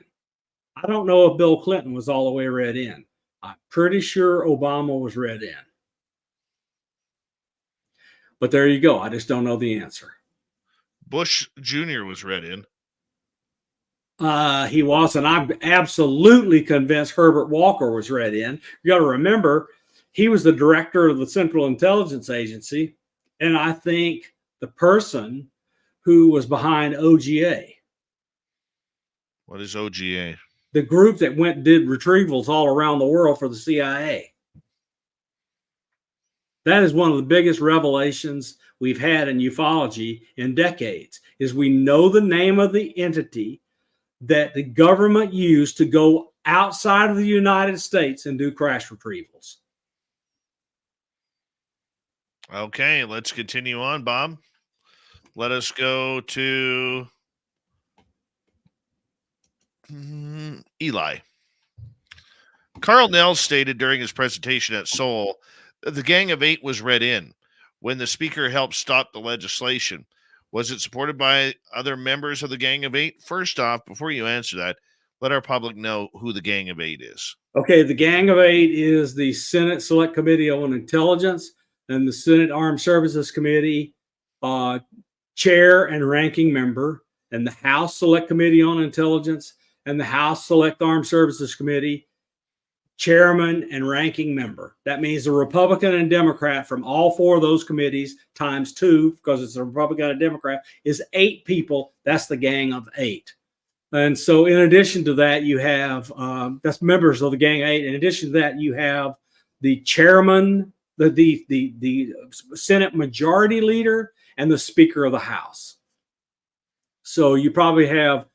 I don't know if Bill Clinton was all the way read in. I'm pretty sure Obama was read in. But there you go. I just don't know the answer. Bush Jr. was read in. He was, and I'm absolutely convinced Herbert Walker was read in. You got to remember, he was the director of the Central Intelligence Agency, and I think the person who was behind OGA. What is OGA? The group that went and did retrievals all around the world for the CIA. That is one of the biggest revelations we've had in ufology in decades, is we know the name of the entity that the government used to go outside of the United States and do crash retrievals. Okay, let's continue on, Bob. Let us go to Eli. Carl Nell stated during his presentation at Seoul that the Gang of Eight was read in when the speaker helped stop the legislation. Was it supported by other members of the Gang of Eight? First off, before you answer that, let our public know who the Gang of Eight is. Okay, the Gang of Eight is the Senate Select Committee on Intelligence and the Senate Armed Services Committee chair and ranking member, and the House Select Committee on Intelligence and the House Select Armed Services Committee chairman and ranking member. That means a Republican and Democrat from all four of those committees times two, because it's a Republican and Democrat, is 8 people. That's the Gang of Eight. And so in addition to that, you have, that's members of the Gang of Eight. In addition to that, you have the chairman, the Senate Majority Leader, and the Speaker of the House. So you probably have,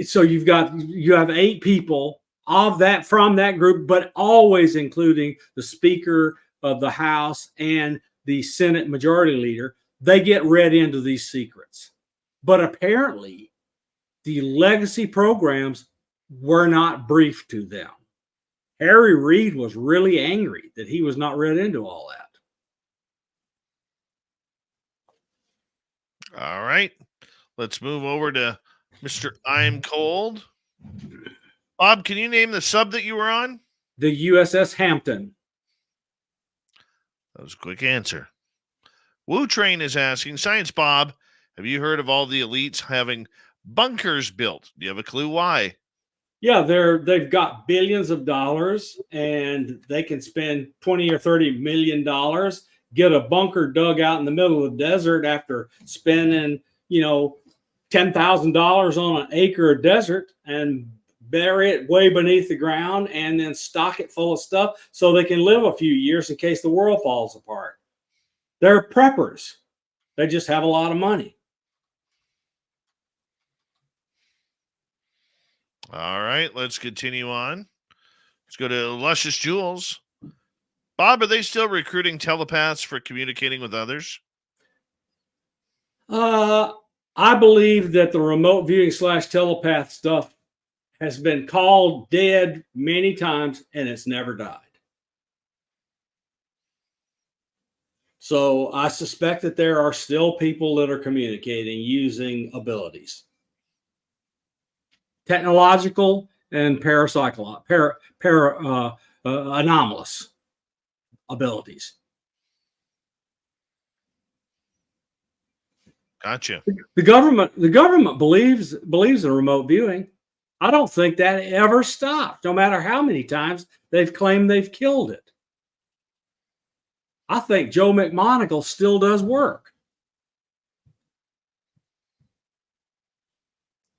so you have 8 people of that, from that group, but always including the Speaker of the House and the Senate Majority Leader. They get read into these secrets. But apparently, the legacy programs were not briefed to them. Harry Reid was really angry that he was not read into all that. All right. Let's move over to Mr. I'm Cold. Bob, can you name the sub that you were on? The USS Hampton. That was a quick answer. Woo Train is asking, Science Bob, have you heard of all the elites having bunkers built? Do you have a clue why? Yeah, they've got billions of dollars, and they can spend $20 or $30 million, get a bunker dug out in the middle of the desert after spending, $10,000 on an acre of desert, and bury it way beneath the ground, and then stock it full of stuff so they can live a few years in case the world falls apart. They're preppers. They just have a lot of money. All right, let's continue on. Let's go to Luscious Jules. Bob, are they still recruiting telepaths for communicating with others? I believe that the remote viewing / telepath stuff has been called dead many times, and it's never died. So I suspect that there are still people that are communicating using abilities. Technological and anomalous abilities. Gotcha. The government believes in remote viewing. I don't think that ever stopped, no matter how many times they've claimed they've killed it. I think Joe McMoneagle still does work.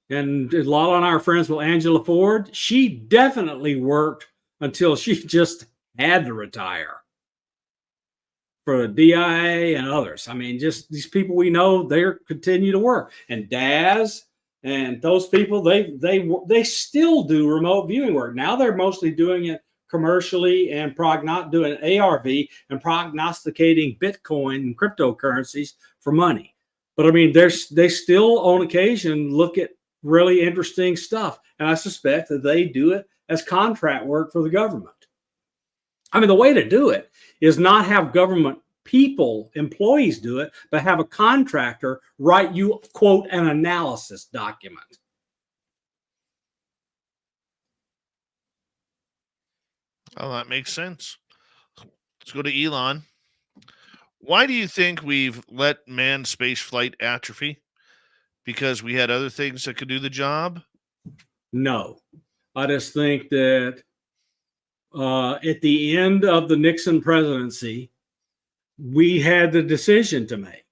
And a lot of our friends with Angela Ford, she definitely worked until she just had to retire. For the DIA and others. I mean, just these people we know, they continue to work. And Daz and those people, they still do remote viewing work. Now they're mostly doing it commercially and doing ARV and prognosticating Bitcoin and cryptocurrencies for money. But I mean, they still on occasion look at really interesting stuff. And I suspect that they do it as contract work for the government. I mean, the way to do it is not have government people, employees do it, but have a contractor write you, quote, an analysis document. Oh, that makes sense. Let's go to Elon. Why do you think we've let manned space flight atrophy? Because we had other things that could do the job? No, I just think that at the end of the Nixon presidency, we had the decision to make.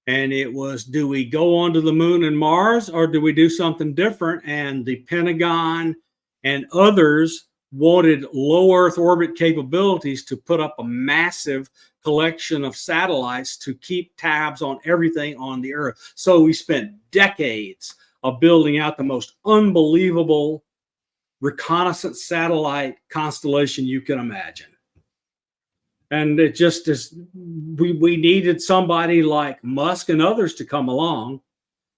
And it was, do we go onto the moon and Mars, or do we do something different? And the Pentagon and others wanted low Earth orbit capabilities to put up a massive collection of satellites to keep tabs on everything on the Earth. So we spent decades of building out the most unbelievable reconnaissance satellite constellation you can imagine. And it just is, we needed somebody like Musk and others to come along,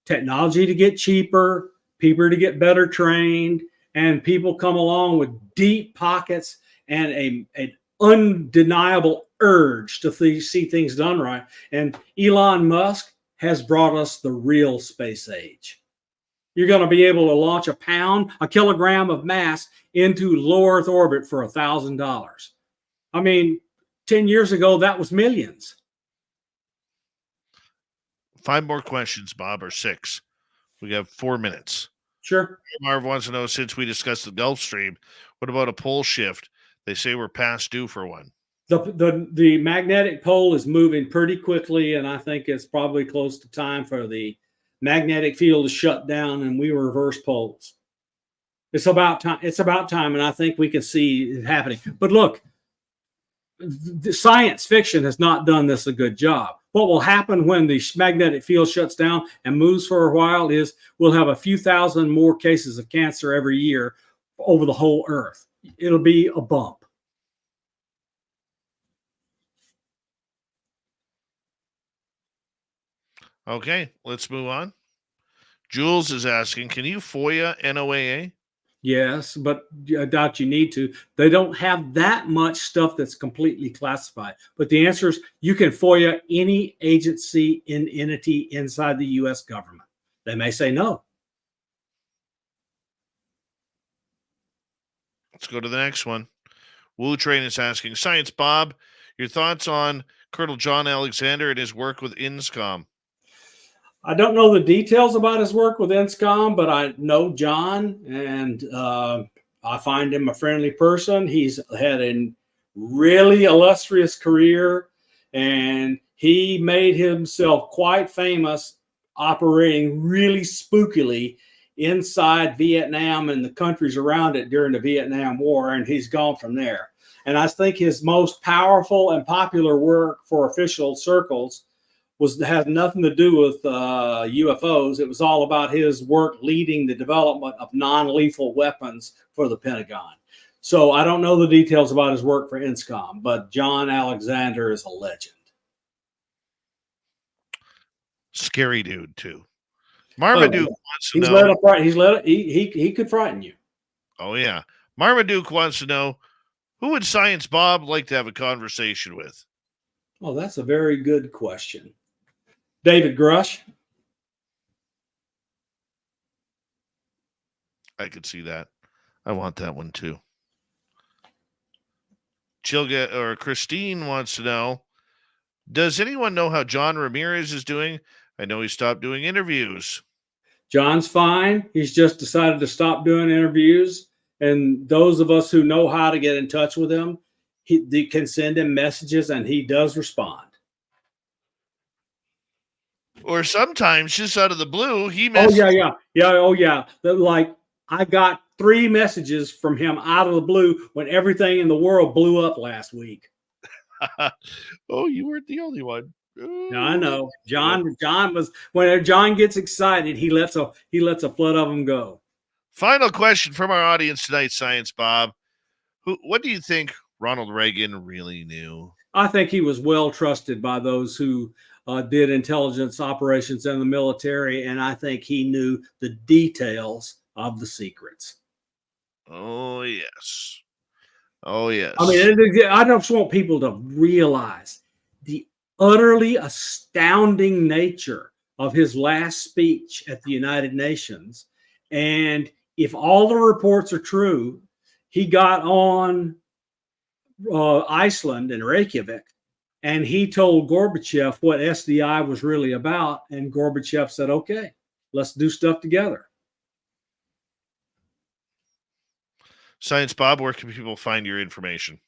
technology to get cheaper, people to get better trained, and people come along with deep pockets and an undeniable urge to see things done right. And Elon Musk has brought us the real space age. You're going to be able to launch a kilogram of mass into low Earth orbit for $1,000. I mean, 10 years ago, that was millions. 5 more questions, Bob, or 6. We have 4 minutes. Sure. Marv wants to know, since we discussed the Gulf Stream, what about a pole shift? They say we're past due for one. The magnetic pole is moving pretty quickly, and I think it's probably close to time for the magnetic field to shut down and we reverse poles. It's about time. It's about time, and I think we can see it happening. But look, the science fiction has not done this a good job. What will happen when the magnetic field shuts down and moves for a while is we'll have a few thousand more cases of cancer every year over the whole Earth. It'll be a bump. Okay, let's move on. Jules is asking, can you FOIA NOAA? Yes, but I doubt you need to. They don't have that much stuff that's completely classified. But the answer is you can FOIA any agency and entity inside the U.S. government. They may say no. Let's go to the next one. Wu Train is asking, Science Bob, your thoughts on Colonel John Alexander and his work with INSCOM? I don't know the details about his work with INSCOM, but I know John, and I find him a friendly person. He's had a really illustrious career, and he made himself quite famous operating really spookily inside Vietnam and the countries around it during the Vietnam War, and he's gone from there. And I think his most powerful and popular work for official circles has nothing to do with UFOs. It was all about his work leading the development of non-lethal weapons for the Pentagon. So I don't know the details about his work for INSCOM, but John Alexander is a legend. Scary dude, too. Marmaduke wants to know. He could frighten you. Oh, yeah. Marmaduke wants to know, who would Science Bob like to have a conversation with? Oh, that's a very good question. David Grush. I could see that. I want that one too. Christine wants to know, does anyone know how John Ramirez is doing? I know he stopped doing interviews. John's fine. He's just decided to stop doing interviews. And those of us who know how to get in touch with him, they can send him messages and he does respond. Or sometimes, just out of the blue, he messages. Oh, yeah. Like, I got 3 messages from him out of the blue when everything in the world blew up last week. Oh, you weren't the only one. No, I know. John was, when John gets excited, he lets a flood of them go. Final question from our audience tonight, Science Bob. What do you think Ronald Reagan really knew? I think he was well trusted by those who did intelligence operations in the military, and I think he knew the details of the secrets. Oh, yes. Oh, yes. I mean, I just want people to realize the utterly astounding nature of his last speech at the United Nations. And if all the reports are true, he got on Iceland and Reykjavik, and he told Gorbachev what SDI was really about, and Gorbachev said, "Okay, let's do stuff together." Science Bob, where can people find your information?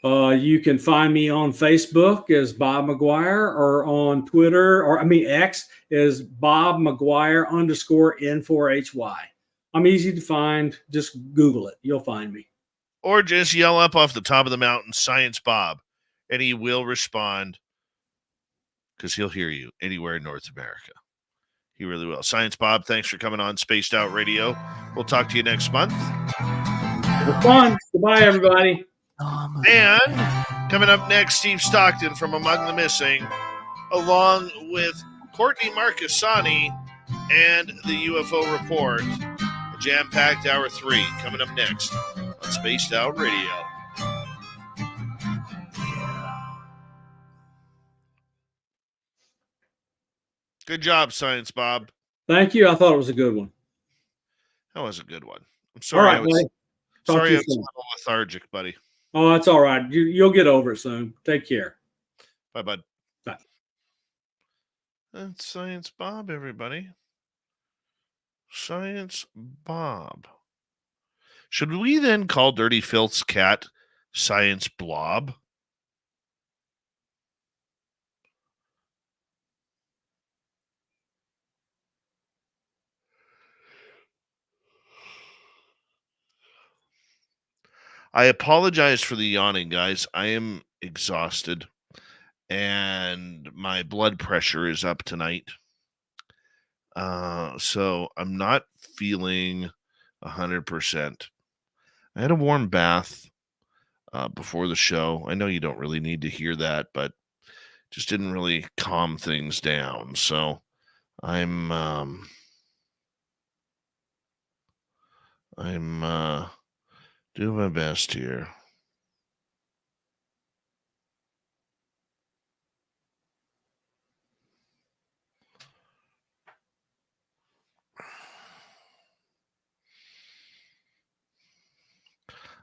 You can find me on Facebook as Bob McGwier, or on Twitter, or X is Bob McGwier _N4HY. I'm easy to find. Just Google it. You'll find me. Or just yell up off the top of the mountain, Science Bob, and he will respond because he'll hear you anywhere in North America. He really will. Science Bob, thanks for coming on Spaced Out Radio. We'll talk to you next month. It was fun. Goodbye, everybody. And coming up next, Steve Stockton from Among the Missing, along with Courtney Marcassani and the UFO Report. A jam-packed hour 3 coming up next on Spaced Out Radio. Good job, Science Bob. Thank you. I thought it was a good one. That was a good one. I'm sorry. All right, buddy. Sorry I was a little lethargic, buddy. Oh, that's all right. You'll get over it soon. Take care. Bye, bud. Bye. That's Science Bob, everybody. Science Bob. Should we then call Dirty Filth's cat Science Blob? I apologize for the yawning, guys. I am exhausted and my blood pressure is up tonight. So I'm not feeling 100%. I had a warm bath before the show. I know you don't really need to hear that, but just didn't really calm things down. So I'm doing my best here.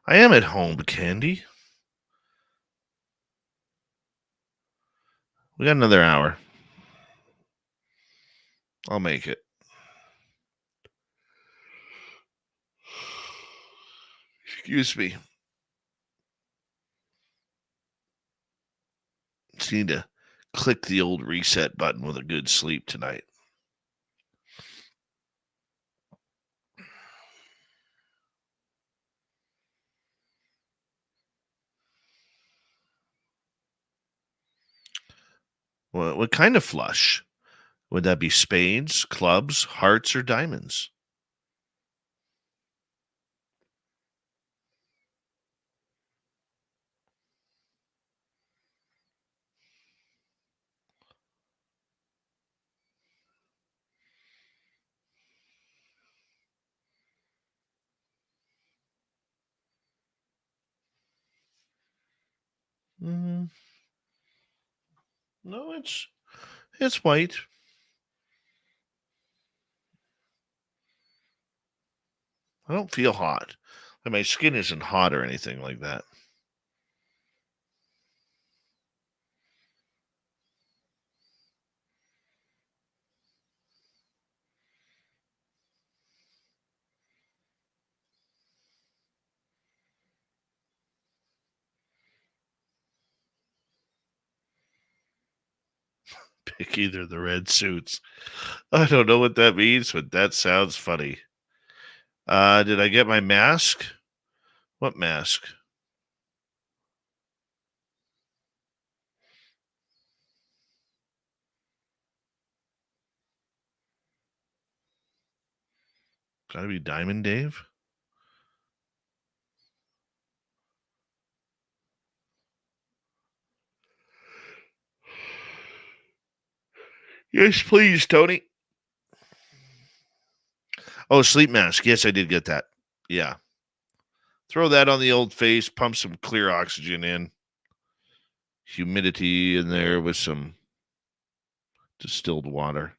I am at home, Candy. We got another hour. I'll make it. Excuse me. Just need to click the old reset button with a good sleep tonight. What kind of flush? Would that be spades, clubs, hearts, or diamonds? No, it's white. I don't feel hot. Like my skin isn't hot or anything like that. Pick either the red suits. I don't know what that means, but that sounds funny. Did I get my mask? What mask? Gotta be Diamond Dave? Yes, please, Tony. Oh, sleep mask. Yes, I did get that. Yeah. Throw that on the old face, pump some clear oxygen in. Humidity in there with some distilled water.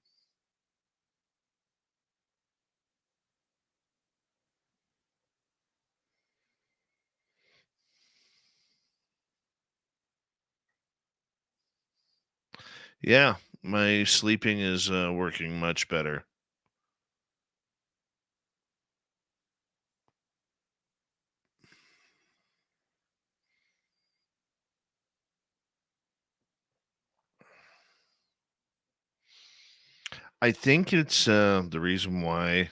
Yeah, my sleeping is working much better. I think it's the reason why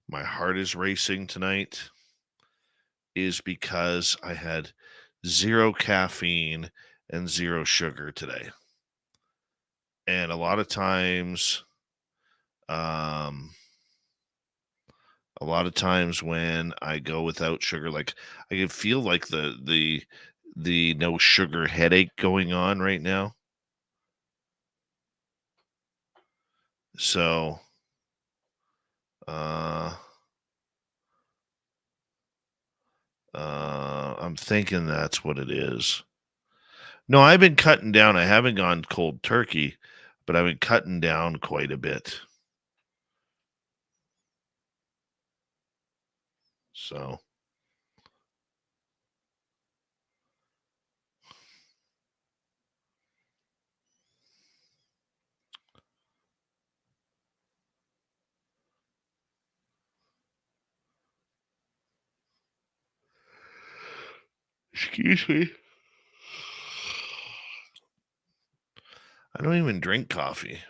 my heart is racing tonight is because I had 0 caffeine and 0 sugar today. And a lot of times, um, when I go without sugar, like I can feel like the no sugar headache going on right now. So, I'm thinking that's what it is. No, I've been cutting down. I haven't gone cold turkey, but I've been cutting down quite a bit. So, excuse me. I don't even drink coffee.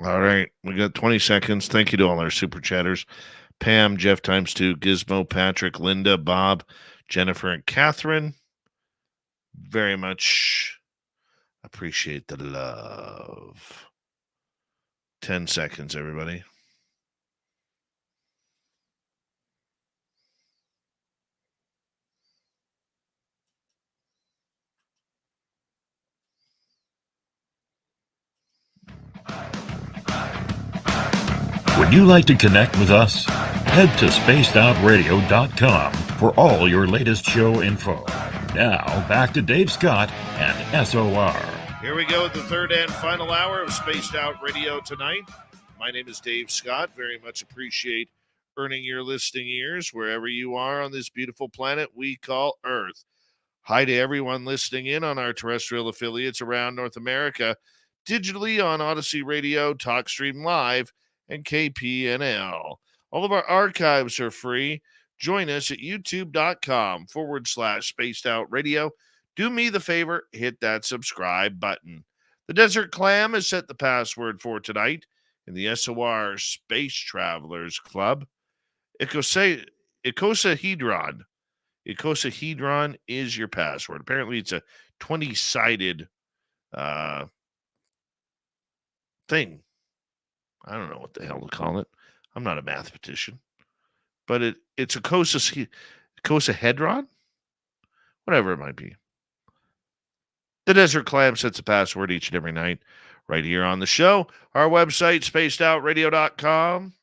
All right. We got 20 seconds. Thank you to all our super chatters. Pam, Jeff times 2, Gizmo, Patrick, Linda, Bob, Jennifer, and Catherine. Very much appreciate the love. 10 seconds, everybody. Would you like to connect with us? Head to spacedoutradio.com for all your latest show info. Now, back to Dave Scott and SOR. Here we go with the third and final hour of Spaced Out Radio tonight. My name is Dave Scott. Very much appreciate earning your listening ears wherever you are on this beautiful planet we call Earth. Hi to everyone listening in on our terrestrial affiliates around North America, digitally on Odyssey Radio, TalkStream Live, and KPNL. All of our archives are free. Join us at youtube.com/Spaced Out Radio. Do me the favor, hit that subscribe button. The Desert Clam has set the password for tonight in the SOR Space Travelers Club. Icosahedron. Icosahedron is your password. Apparently, it's a 20-sided thing. I don't know what the hell to call it. I'm not a mathematician. But it's a icosahedron? Whatever it might be. The Desert Clam sets a password each and every night right here on the show. Our website, spacedoutradio.com.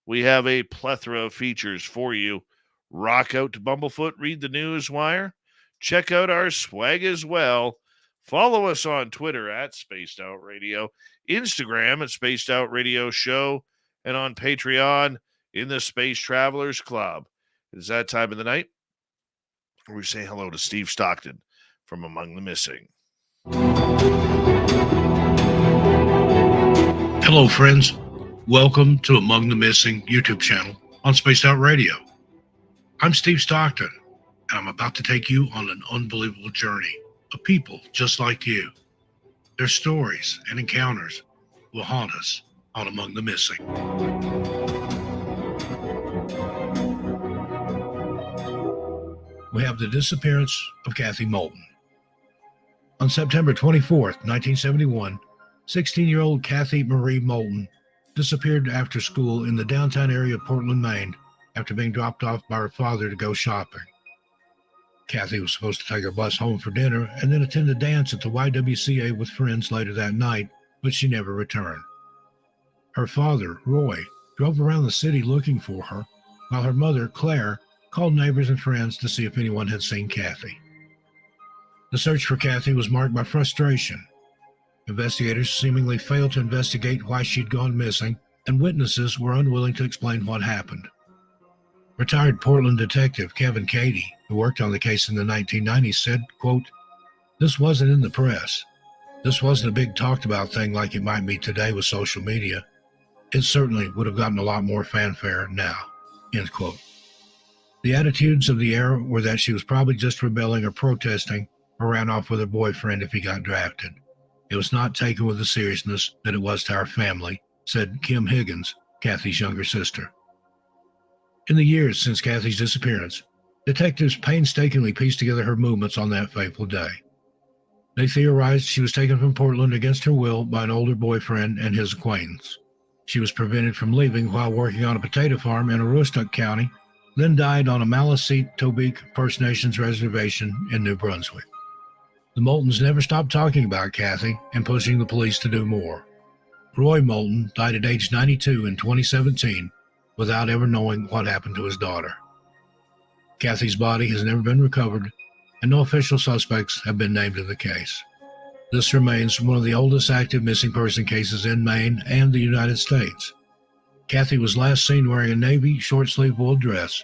We have a plethora of features for you. Rock out to Bumblefoot, read the news wire. Check out our swag as well. Follow us on Twitter at Spaced Out Radio, Instagram at Spaced Out Radio Show, and on Patreon in the Space Travelers Club. It is that time of the night where we say hello to Steve Stockton from Among the Missing. Hello, friends. Welcome to Among the Missing YouTube channel on Spaced Out Radio. I'm Steve Stockton, and I'm about to take you on an unbelievable journey of people just like you. Their stories and encounters will haunt us on Among the Missing. We have the disappearance of Kathy Moulton. On September 24th, 1971, 16-year-old Kathy Marie Moulton disappeared after school in the downtown area of Portland, Maine, after being dropped off by her father to go shopping. Kathy was supposed to take her bus home for dinner and then attend a dance at the YWCA with friends later that night, but she never returned. Her father, Roy, drove around the city looking for her, while her mother, Claire, called neighbors and friends to see if anyone had seen Kathy. The search for Kathy was marked by frustration. Investigators seemingly failed to investigate why she'd gone missing, and witnesses were unwilling to explain what happened. Retired Portland detective Kevin Cady, who worked on the case in the 1990s, said, quote, "This wasn't in the press. This wasn't a big talked about thing like it might be today with social media. It certainly would have gotten a lot more fanfare now," end quote. The attitudes of the era were that she was probably just rebelling or protesting or ran off with her boyfriend if he got drafted. It was not taken with the seriousness that it was to our family, said Kim Higgins, Kathy's younger sister. In the years since Kathy's disappearance, detectives painstakingly pieced together her movements on that fateful day. They theorized she was taken from Portland against her will by an older boyfriend and his acquaintance. She was prevented from leaving while working on a potato farm in Aroostook County, then died on a Maliseet-Tobique First Nations reservation in New Brunswick. The Moultons never stopped talking about Kathy and pushing the police to do more. Roy Moulton died at age 92 in 2017 without ever knowing what happened to his daughter. Kathy's body has never been recovered, and no official suspects have been named in the case. This remains one of the oldest active missing person cases in Maine and the United States. Kathy was last seen wearing a navy short-sleeved wool dress,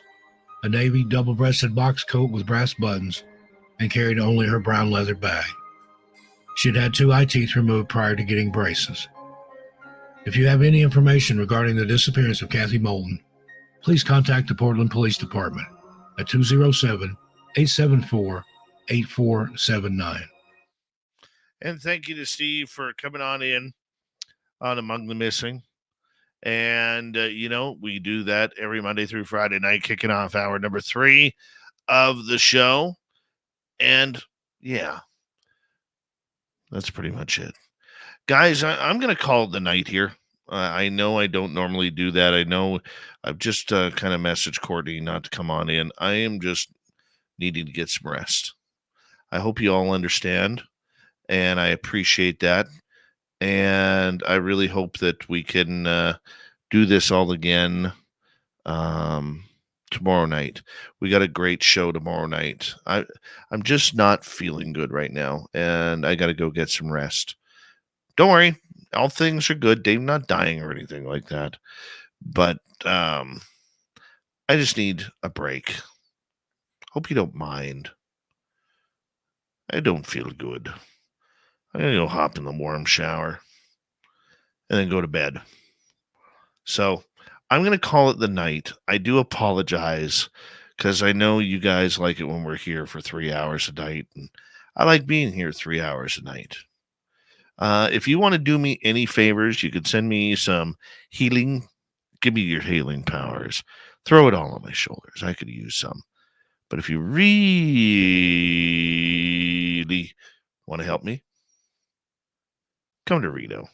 a navy double-breasted box coat with brass buttons, and carried only her brown leather bag. She had had 2 eye teeth removed prior to getting braces. If you have any information regarding the disappearance of Kathy Moulton, please contact the Portland Police Department at 207-874-8479. And thank you to Steve for coming on in on Among the Missing. And, we do that every Monday through Friday night, kicking off hour number 3 of the show. And, yeah, that's pretty much it. Guys, I'm going to call it the night here. I know I don't normally do that. I know I've just kind of messaged Courtney not to come on in. I am just needing to get some rest. I hope you all understand, and I appreciate that. And I really hope that we can do this all again tomorrow night. We got a great show tomorrow night. I'm just not feeling good right now, and I got to go get some rest. Don't worry, all things are good. Dave's not dying or anything like that. But I just need a break. Hope you don't mind. I don't feel good. I'm going to go hop in the warm shower and then go to bed. So I'm going to call it the night. I do apologize because I know you guys like it when we're here for 3 hours a night. And I like being here 3 hours a night. If you want to do me any favors, you could send me some healing. Give me your healing powers. Throw it all on my shoulders. I could use some. But if you really want to help me, come to Reno.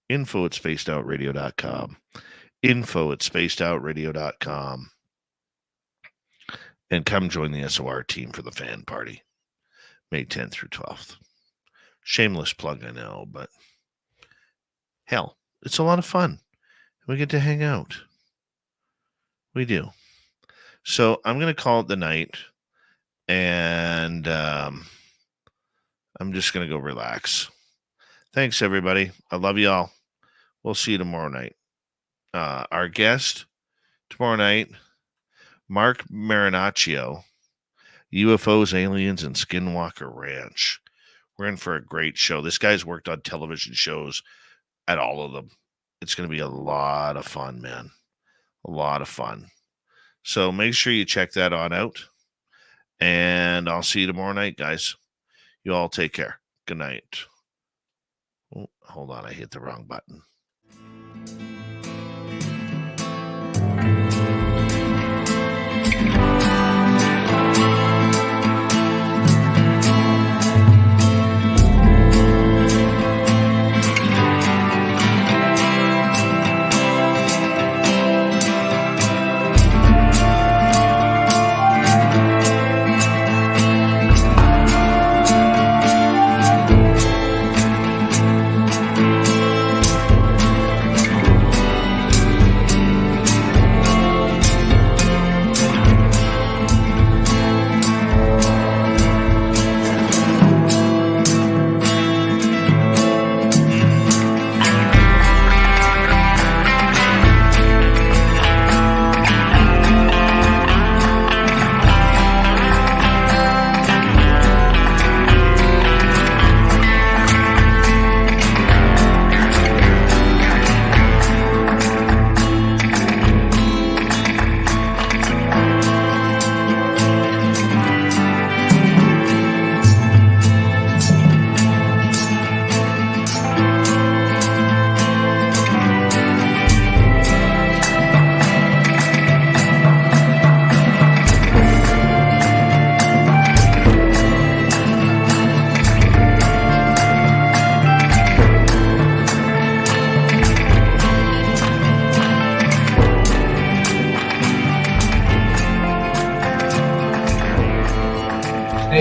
info@spacedoutradio.com. info@spacedoutradio.com. And come join the SOR team for the fan party, May 10th through 12th. Shameless plug, I know, but hell, it's a lot of fun. We get to hang out. We do. So I'm going to call it the night, and I'm just going to go relax. Thanks, everybody. I love you all. We'll see you tomorrow night. Our guest tomorrow night, Mark Marinaccio, UFOs, Aliens, and Skinwalker Ranch. We're in for a great show. This guy's worked on television shows at all of them. It's going to be a lot of fun, man. A lot of fun. So make sure you check that on out. And I'll see you tomorrow night, guys. You all take care. Good night. Oh, hold on. I hit the wrong button.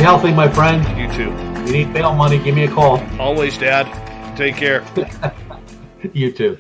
healthy, my friend. You too. If you need bail money, give me a call. Always, Dad. Take care. You too.